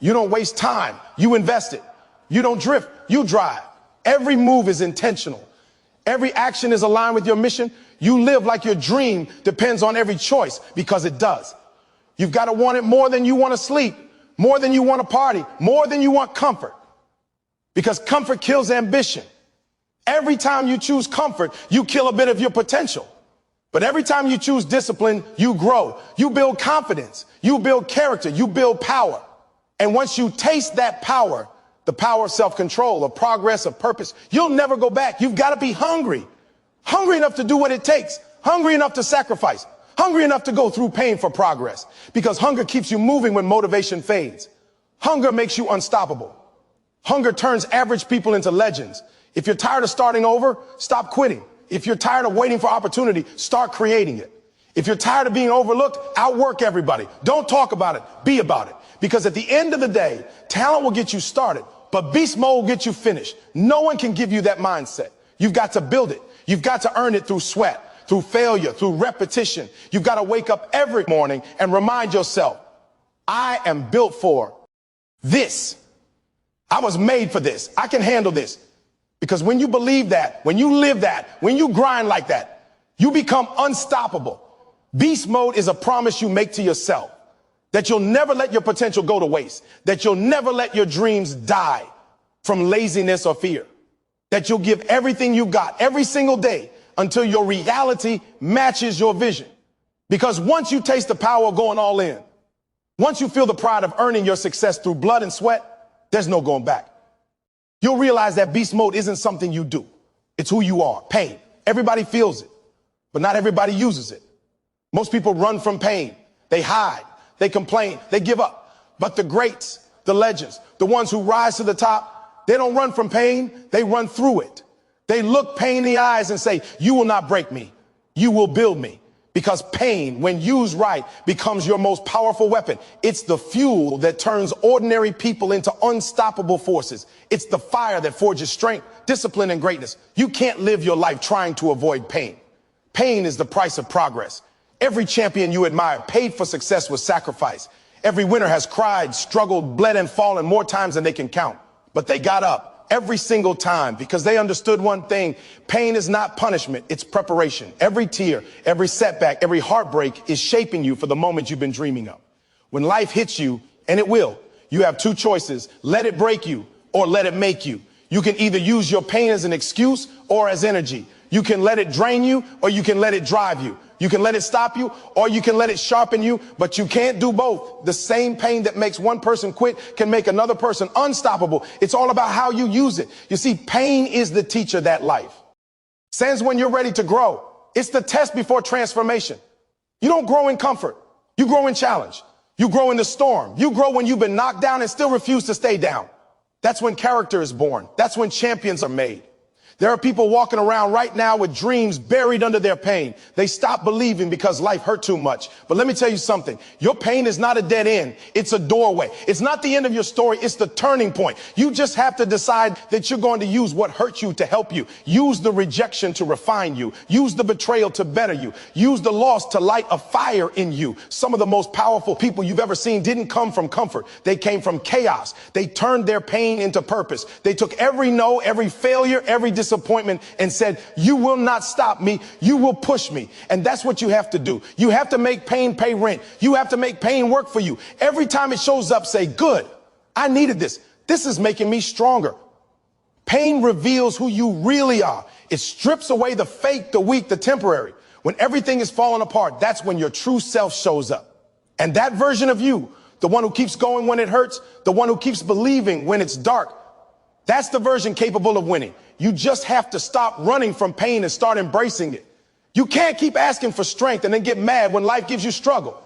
You don't waste time. You invest it. You don't drift. You drive. Every move is intentional. Every action is aligned with your mission. You live like your dream depends on every choice, because it does. You've got to want it more than you want to sleep, more than you want to party, more than you want comfort, because comfort kills ambition. Every time you choose comfort, you kill a bit of your potential. But every time you choose discipline, you grow. You build confidence. You build character. You build power. And once you taste that power, the power of self-control, of progress, of purpose, you'll never go back. You've got to be hungry. Hungry enough to do what it takes. Hungry enough to sacrifice. Hungry enough to go through pain for progress. Because hunger keeps you moving when motivation fades. Hunger makes you unstoppable. Hunger turns average people into legends. If you're tired of starting over, stop quitting. If you're tired of waiting for opportunity, start creating it. If you're tired of being overlooked, outwork everybody. Don't talk about it. Be about it. Because at the end of the day, talent will get you started, but beast mode will get you finished. No one can give you that mindset. You've got to build it. You've got to earn it through sweat, through failure, through repetition. You've got to wake up every morning and remind yourself, I am built for this. I was made for this. I can handle this. Because when you believe that, when you live that, when you grind like that, you become unstoppable. Beast mode is a promise you make to yourself that you'll never let your potential go to waste, that you'll never let your dreams die from laziness or fear, that you'll give everything you got every single day until your reality matches your vision. Because once you taste the power of going all in, once you feel the pride of earning your success through blood and sweat, there's no going back. You'll realize that beast mode isn't something you do. It's who you are. Pain. Everybody feels it, but not everybody uses it. Most people run from pain. They hide. They complain. They give up. But the greats, the legends, the ones who rise to the top, they don't run from pain. They run through it. They look pain in the eyes and say, you will not break me. You will build me. Because pain, when used right, becomes your most powerful weapon. It's the fuel that turns ordinary people into unstoppable forces. It's the fire that forges strength, discipline, and greatness. You can't live your life trying to avoid pain. Pain is the price of progress. Every champion you admire paid for success with sacrifice. Every winner has cried, struggled, bled, and fallen more times than they can count. But they got up every single time because they understood one thing. Pain is not punishment. It's preparation. Every tear, every setback, every heartbreak is shaping you for the moment you've been dreaming of. When life hits you, and it will, you have two choices. Let it break you or let it make you. You can either use your pain as an excuse or as energy. You can let it drain you, or you can let it drive you. You can let it stop you, or you can let it sharpen you, but you can't do both. The same pain that makes one person quit can make another person unstoppable. It's all about how you use it. You see, pain is the teacher that life sends when you're ready to grow. It's the test before transformation. You don't grow in comfort. You grow in challenge. You grow in the storm. You grow when you've been knocked down and still refuse to stay down. That's when character is born. That's when champions are made. There are people walking around right now with dreams buried under their pain. They stop believing because life hurt too much. But let me tell you something. Your pain is not a dead end. It's a doorway. It's not the end of your story. It's the turning point. You just have to decide that you're going to use what hurt you to help you. Use the rejection to refine you. Use the betrayal to better you. Use the loss to light a fire in you. Some of the most powerful people you've ever seen didn't come from comfort. They came from chaos. They turned their pain into purpose. They took every no, every failure, every disappointment and said, you will not stop me. You will push me. And that's what you have to do. You have to make pain pay rent. You have to make pain work for you. Every time it shows up, say, good, I needed this. This is making me stronger. Pain reveals who you really are. It strips away the fake, the weak, the temporary. When everything is falling apart, that's when your true self shows up. And that version of you, the one who keeps going when it hurts, the one who keeps believing when it's dark, that's the version capable of winning. You just have to stop running from pain and start embracing it. You can't keep asking for strength and then get mad when life gives you struggle.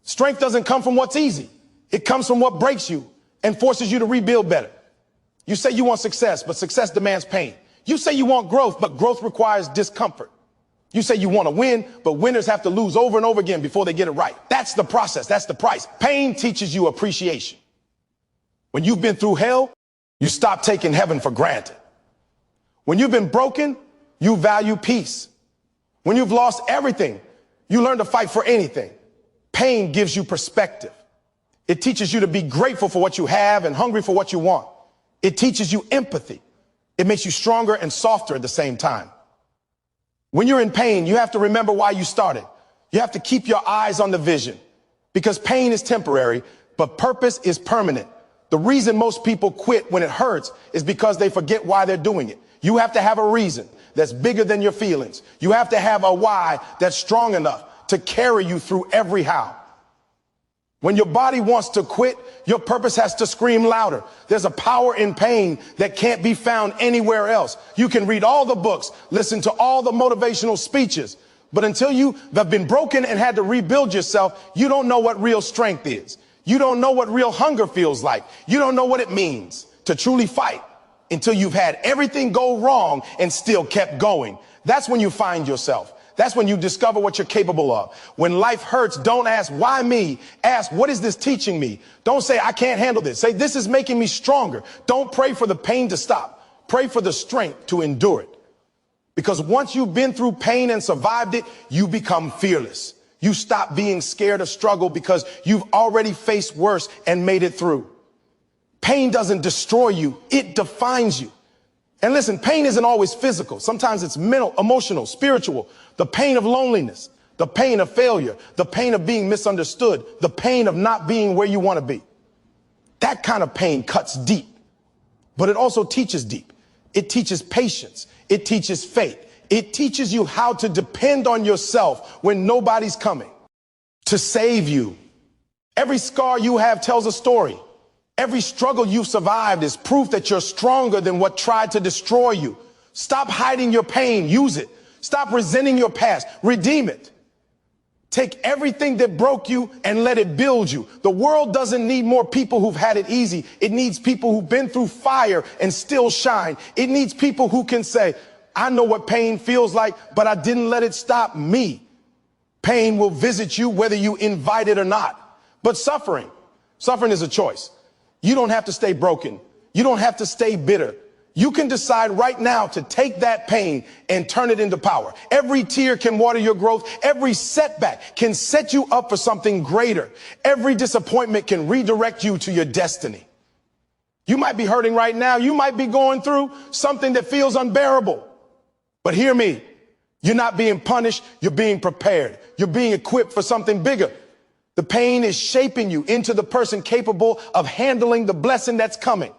Strength doesn't come from what's easy. It comes from what breaks you and forces you to rebuild better. You say you want success, but success demands pain. You say you want growth, but growth requires discomfort. You say you want to win, but winners have to lose over and over again before they get it right. That's the process. That's the price. Pain teaches you appreciation. When you've been through hell, you stop taking heaven for granted. When you've been broken, you value peace. When you've lost everything, you learn to fight for anything. Pain gives you perspective. It teaches you to be grateful for what you have and hungry for what you want. It teaches you empathy. It makes you stronger and softer at the same time. When you're in pain, you have to remember why you started. You have to keep your eyes on the vision, because pain is temporary, but purpose is permanent. The reason most people quit when it hurts is because they forget why they're doing it. You have to have a reason that's bigger than your feelings. You have to have a why that's strong enough to carry you through every how. When your body wants to quit, your purpose has to scream louder. There's a power in pain that can't be found anywhere else. You can read all the books, listen to all the motivational speeches, but until you have been broken and had to rebuild yourself, you don't know what real strength is. You don't know what real hunger feels like. You don't know what it means to truly fight until you've had everything go wrong and still kept going. That's when you find yourself. That's when you discover what you're capable of. When life hurts, don't ask, why me? Ask, what is this teaching me? Don't say, I can't handle this. Say, this is making me stronger. Don't pray for the pain to stop. Pray for the strength to endure it. Because once you've been through pain and survived it, you become fearless. You stop being scared of struggle because you've already faced worse and made it through. Pain doesn't destroy you. It defines you. And listen, pain isn't always physical. Sometimes it's mental, emotional, spiritual. The pain of loneliness, the pain of failure, the pain of being misunderstood, the pain of not being where you want to be. That kind of pain cuts deep, but it also teaches deep. It teaches patience. It teaches faith. It teaches you how to depend on yourself when nobody's coming to save you. Every scar you have tells a story. Every struggle you've survived is proof that you're stronger than what tried to destroy you. Stop hiding your pain. Use it. Stop resenting your past. Redeem it. Take everything that broke you and let it build you. The world doesn't need more people who've had it easy. It needs people who've been through fire and still shine. It needs people who can say, I know what pain feels like, but I didn't let it stop me. Pain will visit you whether you invite it or not. But suffering is a choice. You don't have to stay broken. You don't have to stay bitter. You can decide right now to take that pain and turn it into power. Every tear can water your growth. Every setback can set you up for something greater. Every disappointment can redirect you to your destiny. You might be hurting right now. You might be going through something that feels unbearable. But hear me. You're not being punished. You're being prepared. You're being equipped for something bigger. The pain is shaping you into the person capable of handling the blessing that's coming.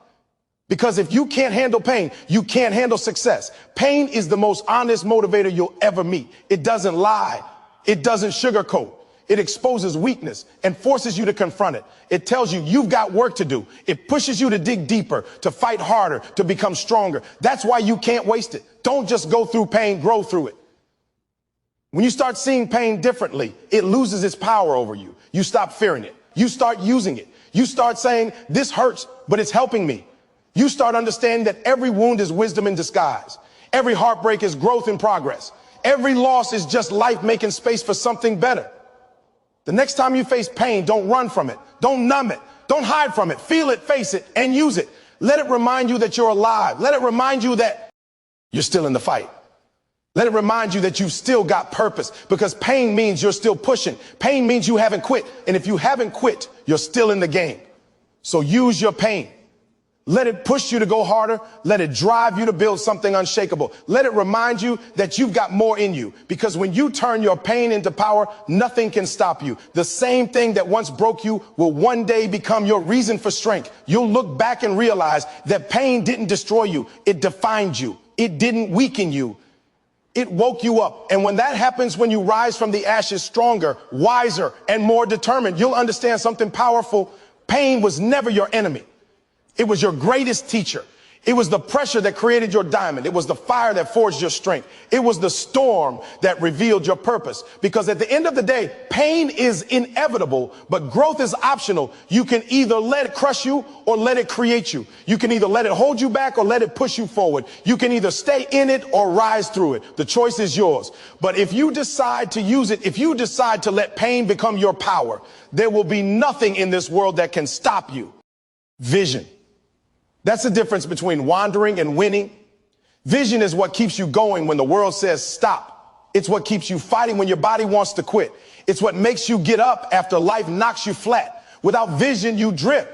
Because if you can't handle pain, you can't handle success. Pain is the most honest motivator you'll ever meet. It doesn't lie. It doesn't sugarcoat. It exposes weakness and forces you to confront it. It tells you you've got work to do. It pushes you to dig deeper, to fight harder, to become stronger. That's why you can't waste it. Don't just go through pain, grow through it. When you start seeing pain differently, it loses its power over you. You stop fearing it. You start using it. You start saying, this hurts, but it's helping me. You start understanding that every wound is wisdom in disguise. Every heartbreak is growth in progress. Every loss is just life making space for something better. The next time you face pain, don't run from it. Don't numb it. Don't hide from it. Feel it, face it, and use it. Let it remind you that you're alive. Let it remind you that you're still in the fight. Let it remind you that you've still got purpose, because pain means you're still pushing. Pain means you haven't quit. And if you haven't quit, you're still in the game. So use your pain. Let it push you to go harder. Let it drive you to build something unshakable. Let it remind you that you've got more in you, because when you turn your pain into power, nothing can stop you. The same thing that once broke you will one day become your reason for strength. You'll look back and realize that pain didn't destroy you. It defined you. It didn't weaken you. It woke you up. And when that happens, when you rise from the ashes stronger, wiser, and more determined, you'll understand something powerful. Pain was never your enemy. It was your greatest teacher. It was the pressure that created your diamond. It was the fire that forged your strength. It was the storm that revealed your purpose. Because at the end of the day, pain is inevitable, but growth is optional. You can either let it crush you or let it create you. You can either let it hold you back or let it push you forward. You can either stay in it or rise through it. The choice is yours. But if you decide to use it, if you decide to let pain become your power, there will be nothing in this world that can stop you. Vision. That's the difference between wandering and winning. Vision is what keeps you going when the world says stop. It's what keeps you fighting when your body wants to quit. It's what makes you get up after life knocks you flat. Without vision, you drift.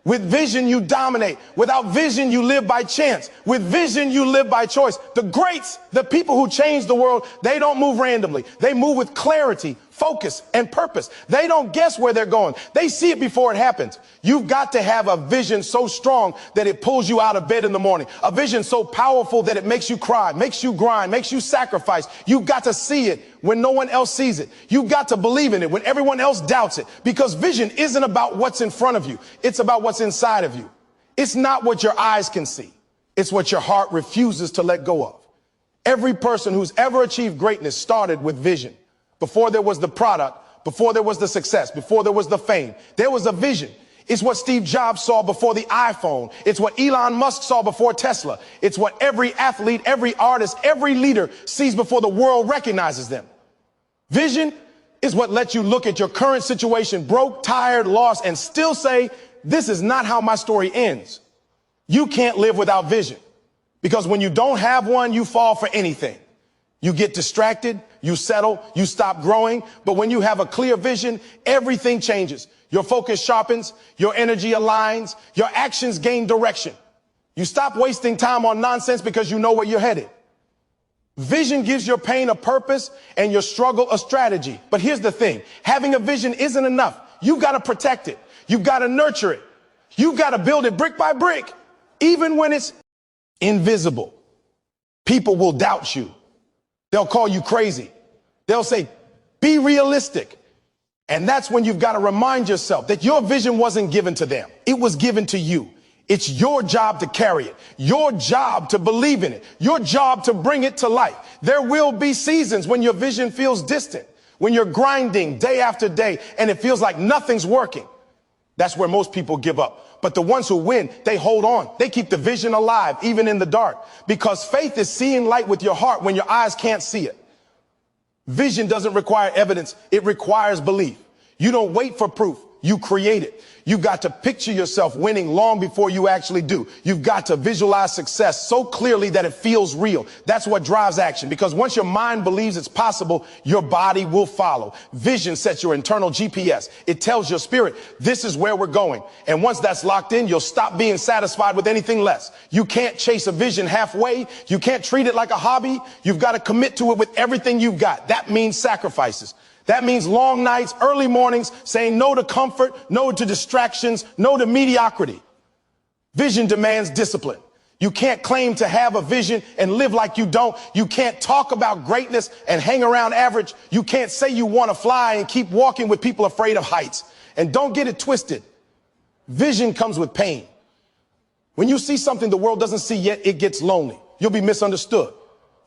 With vision, you dominate. Without vision, you live by chance. With vision, you live by choice. The greats, the people who change the world, they don't move randomly. They move with clarity, focus, and purpose. They don't guess where they're going. They see it before it happens. You've got to have a vision so strong that it pulls you out of bed in the morning. A vision so powerful that it makes you cry, makes you grind, makes you sacrifice. You've got to see it when no one else sees it. You've got to believe in it when everyone else doubts it, because vision isn't about what's in front of you. It's about what's inside of you. It's not what your eyes can see. It's what your heart refuses to let go of. Every person who's ever achieved greatness started with vision. Before there was the product, before there was the success, before there was the fame, there was a vision. It's what Steve Jobs saw before the iPhone. It's what Elon Musk saw before Tesla. It's what every athlete, every artist, every leader sees before the world recognizes them. Vision is what lets you look at your current situation, broke, tired, lost, and still say, this is not how my story ends. You can't live without vision, because when you don't have one, you fall for anything. You get distracted, you settle, you stop growing. But when you have a clear vision, everything changes. Your focus sharpens, your energy aligns, your actions gain direction. You stop wasting time on nonsense because you know where you're headed. Vision gives your pain a purpose and your struggle a strategy. But here's the thing. Having a vision isn't enough. You've got to protect it. You've got to nurture it. You've got to build it brick by brick, even when it's invisible. People will doubt you. They'll call you crazy. They'll say, be realistic. And that's when you've got to remind yourself that your vision wasn't given to them. It was given to you. It's your job to carry it, your job to believe in it, your job to bring it to life. There will be seasons when your vision feels distant, when you're grinding day after day and it feels like nothing's working. That's where most people give up. But the ones who win, they hold on. They keep the vision alive, even in the dark, because faith is seeing light with your heart when your eyes can't see it. Vision doesn't require evidence. It requires belief. You don't wait for proof. You create it. You've got to picture yourself winning long before you actually do. You've got to visualize success so clearly that it feels real. That's what drives action, because once your mind believes it's possible, your body will follow. Vision sets your internal GPS. It tells your spirit, this is where we're going. And once that's locked in, you'll stop being satisfied with anything less. You can't chase a vision halfway. You can't treat it like a hobby. You've got to commit to it with everything you've got. That means sacrifices. That means long nights, early mornings, saying no to comfort, no to distractions, no to mediocrity. Vision demands discipline. You can't claim to have a vision and live like you don't. You can't talk about greatness and hang around average. You can't say you want to fly and keep walking with people afraid of heights. And don't get it twisted. Vision comes with pain. When you see something the world doesn't see yet, it gets lonely. You'll be misunderstood.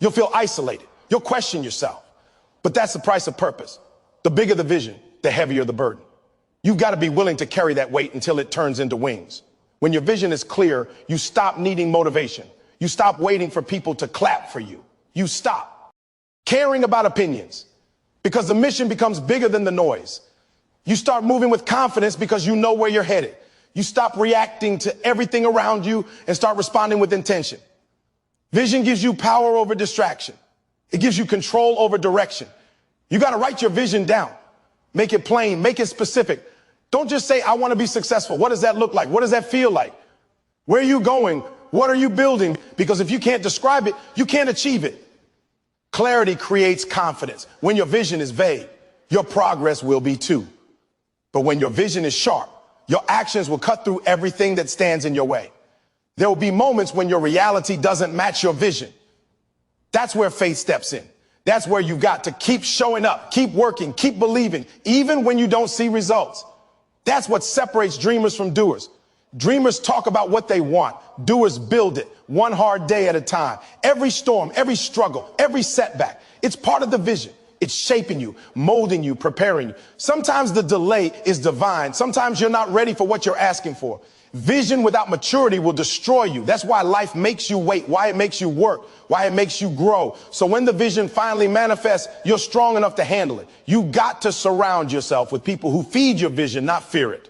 You'll feel isolated. You'll question yourself. But that's the price of purpose. The bigger the vision, the heavier the burden. You've got to be willing to carry that weight until it turns into wings. When your vision is clear, you stop needing motivation. You stop waiting for people to clap for you. You stop caring about opinions because the mission becomes bigger than the noise. You start moving with confidence because you know where you're headed. You stop reacting to everything around you and start responding with intention. Vision gives you power over distraction. It gives you control over direction. You got to write your vision down. Make it plain, make it specific. Don't just say, I want to be successful. What does that look like? What does that feel like? Where are you going? What are you building? Because if you can't describe it, you can't achieve it. Clarity creates confidence. When your vision is vague, your progress will be too. But when your vision is sharp, your actions will cut through everything that stands in your way. There will be moments when your reality doesn't match your vision. That's where faith steps in. That's where you've got to keep showing up, keep working, keep believing, even when you don't see results. That's what separates dreamers from doers. Dreamers talk about what they want. Doers build it one hard day at a time. Every storm, every struggle, every setback, it's part of the vision. It's shaping you, molding you, preparing you. Sometimes the delay is divine. Sometimes you're not ready for what you're asking for. Vision without maturity will destroy you. That's why life makes you wait, why it makes you work, why it makes you grow. So when the vision finally manifests, you're strong enough to handle it. You got to surround yourself with people who feed your vision, not fear it.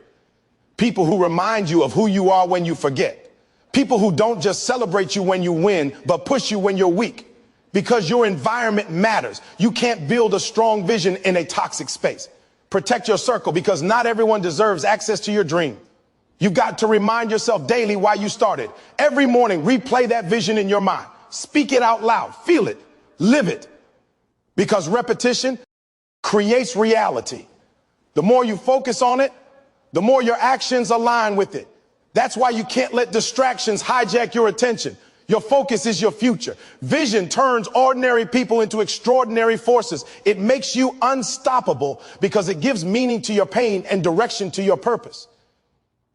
People who remind you of who you are when you forget. People who don't just celebrate you when you win, but push you when you're weak. Because your environment matters. You can't build a strong vision in a toxic space. Protect your circle because not everyone deserves access to your dream. You've got to remind yourself daily why you started. Every morning, replay that vision in your mind. Speak it out loud. Feel it. Live it. Because repetition creates reality. The more you focus on it, the more your actions align with it. That's why you can't let distractions hijack your attention. Your focus is your future. Vision turns ordinary people into extraordinary forces. It makes you unstoppable because it gives meaning to your pain and direction to your purpose.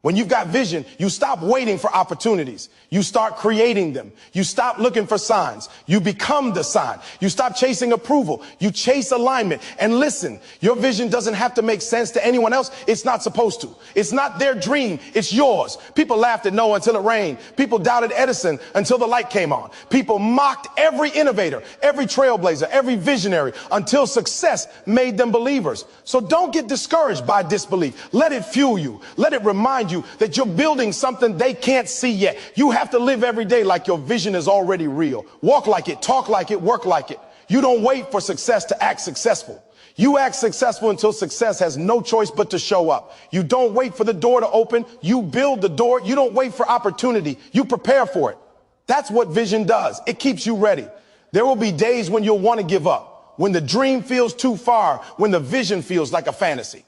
When you've got vision, you stop waiting for opportunities. You start creating them. You stop looking for signs. You become the sign. You stop chasing approval. You chase alignment. And listen, your vision doesn't have to make sense to anyone else. It's not supposed to. It's not their dream. It's yours. People laughed at Noah until it rained. People doubted Edison until the light came on. People mocked every innovator, every trailblazer, every visionary until success made them believers. So don't get discouraged by disbelief. Let it fuel you. Let it remind you that you're building something they can't see yet. You have to live every day like your vision is already real. Walk like it, talk like it, work like it. You don't wait for success to act successful. You act successful until success has no choice but to show up. You don't wait for the door to open. You build the door. You don't wait for opportunity. You prepare for it. That's what vision does. It keeps you ready. There will be days when you'll want to give up, when the dream feels too far, when the vision feels like a fantasy.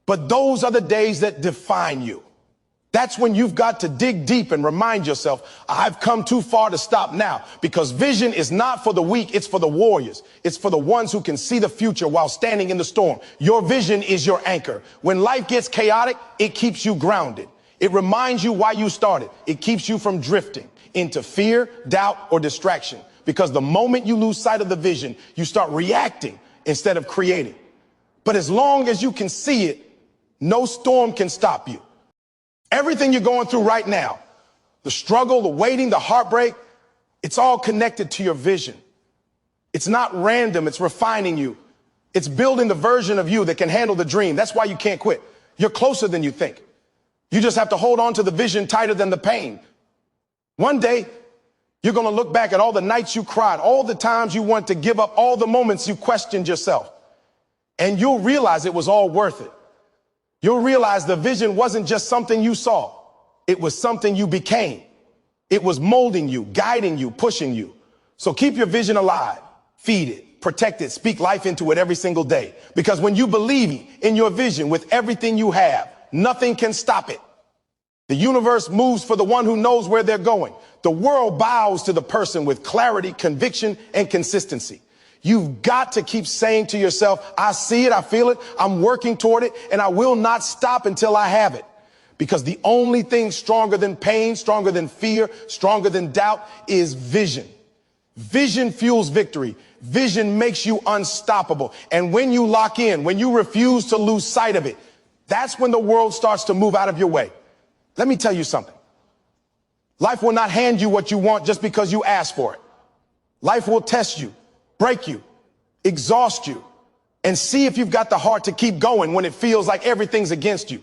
But those are the days that define you. That's when you've got to dig deep and remind yourself, I've come too far to stop now, because vision is not for the weak. It's for the warriors. It's for the ones who can see the future while standing in the storm. Your vision is your anchor. When life gets chaotic, it keeps you grounded. It reminds you why you started. It keeps you from drifting into fear, doubt, or distraction. Because the moment you lose sight of the vision, you start reacting instead of creating. But as long as you can see it, no storm can stop you. Everything you're going through right now, the struggle, the waiting, the heartbreak, it's all connected to your vision. It's not random. It's refining you. It's building the version of you that can handle the dream. That's why you can't quit. You're closer than you think. You just have to hold on to the vision tighter than the pain. One day, you're going to look back at all the nights you cried, all the times you wanted to give up, all the moments you questioned yourself, and you'll realize it was all worth it. You'll realize the vision wasn't just something you saw. It was something you became. It was molding you, guiding you, pushing you. So keep your vision alive, feed it, protect it, speak life into it every single day. Because when you believe in your vision with everything you have, nothing can stop it. The universe moves for the one who knows where they're going. The world bows to the person with clarity, conviction, and consistency. You've got to keep saying to yourself, I see it, I feel it, I'm working toward it, and I will not stop until I have it. Because the only thing stronger than pain, stronger than fear, stronger than doubt is vision. Vision fuels victory. Vision makes you unstoppable. And when you lock in, when you refuse to lose sight of it, that's when the world starts to move out of your way. Let me tell you something. Life will not hand you what you want just because you ask for it. Life will test you, break you, exhaust you, and see if you've got the heart to keep going when it feels like everything's against you.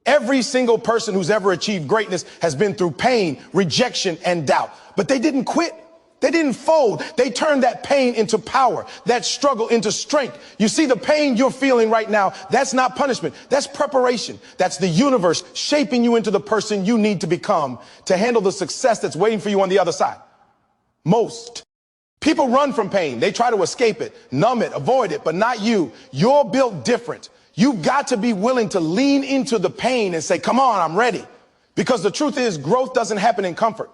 Every single person who's ever achieved greatness has been through pain, rejection, and doubt. But they didn't quit. They didn't fold. They turned that pain into power, that struggle into strength. You see, the pain you're feeling right now, that's not punishment. That's preparation. That's the universe shaping you into the person you need to become to handle the success that's waiting for you on the other side. Most people run from pain. They try to escape it, numb it, avoid it, but not you. You're built different. You've got to be willing to lean into the pain and say, come on, I'm ready. Because the truth is, growth doesn't happen in comfort.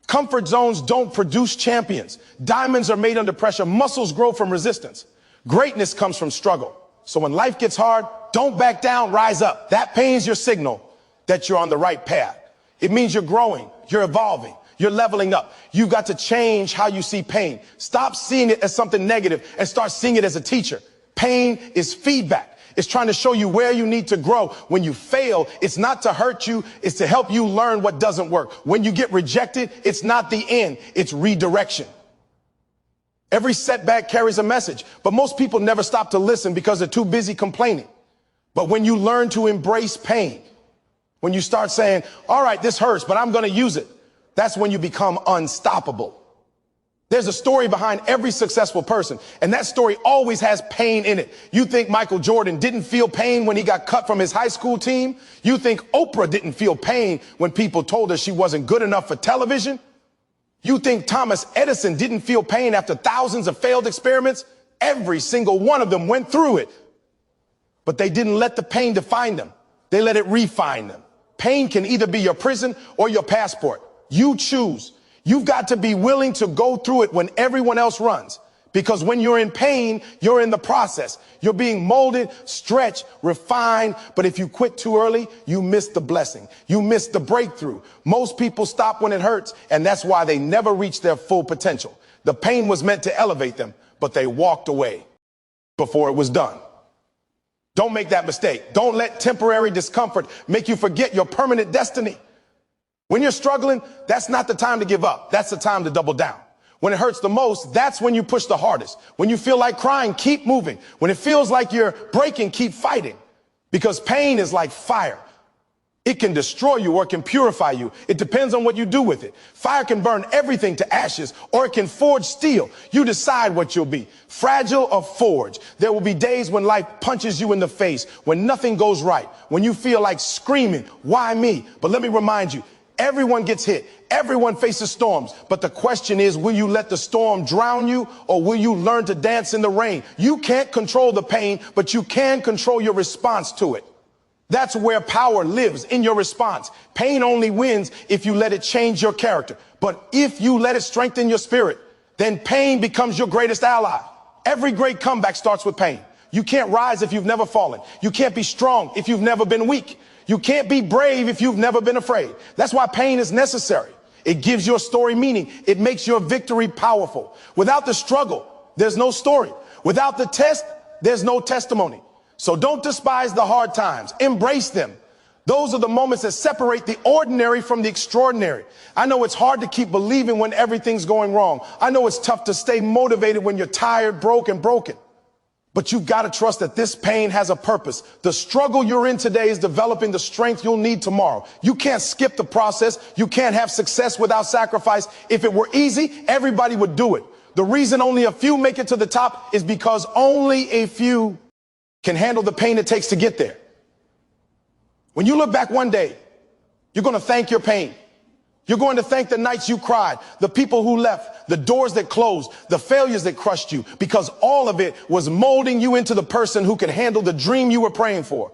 Comfort zones don't produce champions. Diamonds are made under pressure. Muscles grow from resistance. Greatness comes from struggle. So when life gets hard, don't back down, rise up. That pain's your signal that you're on the right path. It means you're growing, you're evolving, you're leveling up. You've got to change how you see pain. Stop seeing it as something negative and start seeing it as a teacher. Pain is feedback. It's trying to show you where you need to grow. When you fail, it's not to hurt you. It's to help you learn what doesn't work. When you get rejected, it's not the end. It's redirection. Every setback carries a message, but most people never stop to listen because they're too busy complaining. But when you learn to embrace pain, when you start saying, all right, this hurts, but I'm going to use it, that's when you become unstoppable. There's a story behind every successful person, and that story always has pain in it. You think Michael Jordan didn't feel pain when he got cut from his high school team? You think Oprah didn't feel pain when people told her she wasn't good enough for television? You think Thomas Edison didn't feel pain after thousands of failed experiments? Every single one of them went through it. But they didn't let the pain define them. They let it refine them. Pain can either be your prison or your passport. You choose. You've got to be willing to go through it when everyone else runs. Because when you're in pain, you're in the process. You're being molded, stretched, refined. But if you quit too early, you miss the blessing. You miss the breakthrough. Most people stop when it hurts, and that's why they never reach their full potential. The pain was meant to elevate them, but they walked away before it was done. Don't make that mistake. Don't let temporary discomfort make you forget your permanent destiny. When you're struggling, that's not the time to give up. That's the time to double down. When it hurts the most, that's when you push the hardest. When you feel like crying, keep moving. When it feels like you're breaking, keep fighting. Because pain is like fire. It can destroy you or it can purify you. It depends on what you do with it. Fire can burn everything to ashes, or it can forge steel. You decide what you'll be, fragile or forged. There will be days when life punches you in the face, when nothing goes right, when you feel like screaming, why me? But let me remind you, everyone gets hit. Everyone faces storms. But the question is, will you let the storm drown you, or will you learn to dance in the rain? You can't control the pain, but you can control your response to it. That's where power lives, in your response. Pain only wins if you let it change your character. But if you let it strengthen your spirit, then pain becomes your greatest ally. Every great comeback starts with pain. You can't rise if you've never fallen. You can't be strong if you've never been weak. You can't be brave if you've never been afraid. That's why pain is necessary. It gives your story meaning. It makes your victory powerful. Without the struggle, there's no story. Without the test, there's no testimony. So don't despise the hard times. Embrace them. Those are the moments that separate the ordinary from the extraordinary. I know it's hard to keep believing when everything's going wrong. I know it's tough to stay motivated when you're tired, broken. But you've got to trust that this pain has a purpose. The struggle you're in today is developing the strength you'll need tomorrow. You can't skip the process. You can't have success without sacrifice. If it were easy, everybody would do it. The reason only a few make it to the top is because only a few can handle the pain it takes to get there. When you look back one day, you're going to thank your pain. You're going to thank the nights you cried, the people who left, the doors that closed, the failures that crushed you, because all of it was molding you into the person who could handle the dream you were praying for.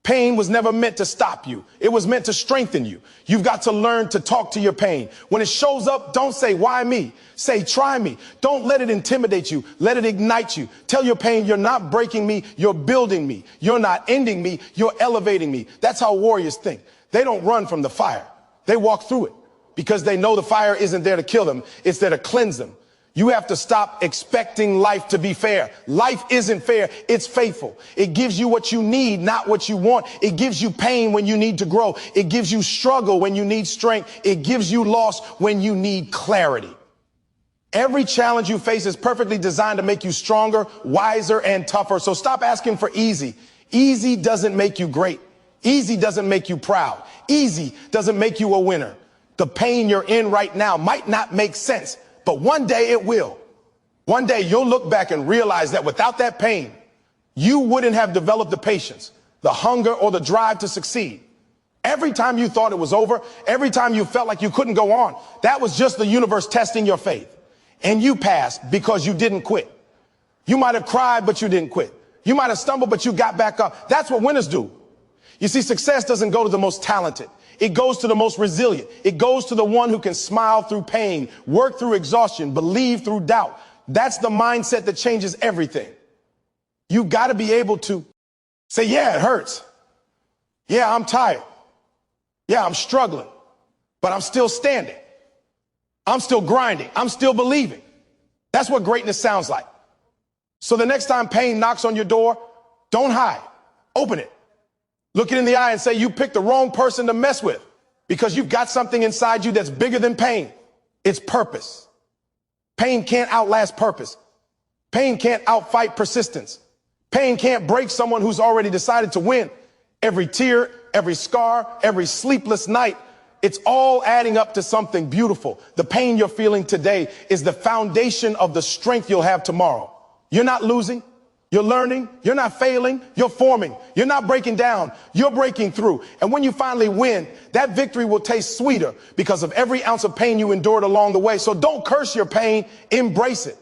Pain was never meant to stop you. It was meant to strengthen you. You've got to learn to talk to your pain. When it shows up, don't say, why me? Say, try me. Don't let it intimidate you. Let it ignite you. Tell your pain, you're not breaking me. You're building me. You're not ending me. You're elevating me. That's how warriors think. They don't run from the fire. They walk through it because they know the fire isn't there to kill them. It's there to cleanse them. You have to stop expecting life to be fair. Life isn't fair. It's faithful. It gives you what you need, not what you want. It gives you pain when you need to grow. It gives you struggle when you need strength. It gives you loss when you need clarity. Every challenge you face is perfectly designed to make you stronger, wiser, and tougher. So stop asking for easy. Easy doesn't make you great. Easy doesn't make you proud. Easy doesn't make you a winner. The pain you're in right now might not make sense, but one day it will. One day you'll look back and realize that without that pain, you wouldn't have developed the patience, the hunger, or the drive to succeed. Every time you thought it was over, every time you felt like you couldn't go on, that was just the universe testing your faith. And you passed because you didn't quit. You might have cried, but you didn't quit. You might have stumbled, but you got back up. That's what winners do. You see, success doesn't go to the most talented. It goes to the most resilient. It goes to the one who can smile through pain, work through exhaustion, believe through doubt. That's the mindset that changes everything. You've got to be able to say, yeah, it hurts. Yeah, I'm tired. Yeah, I'm struggling, but I'm still standing. I'm still grinding. I'm still believing. That's what greatness sounds like. So the next time pain knocks on your door, don't hide. Open it. Look it in the eye and say, you picked the wrong person to mess with because you've got something inside you that's bigger than pain. It's purpose. Pain can't outlast purpose. Pain can't outfight persistence. Pain can't break someone who's already decided to win. Every tear, every scar, every sleepless night, it's all adding up to something beautiful. The pain you're feeling today is the foundation of the strength you'll have tomorrow. You're not losing. You're learning, you're not failing, you're forming, you're not breaking down, you're breaking through. And when you finally win, that victory will taste sweeter because of every ounce of pain you endured along the way. So don't curse your pain, embrace it.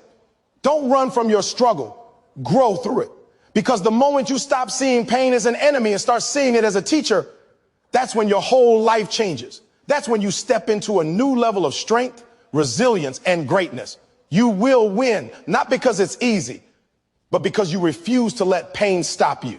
Don't run from your struggle, grow through it. Because the moment you stop seeing pain as an enemy and start seeing it as a teacher, that's when your whole life changes. That's when you step into a new level of strength, resilience, and greatness. You will win, not because it's easy, but because you refuse to let pain stop you.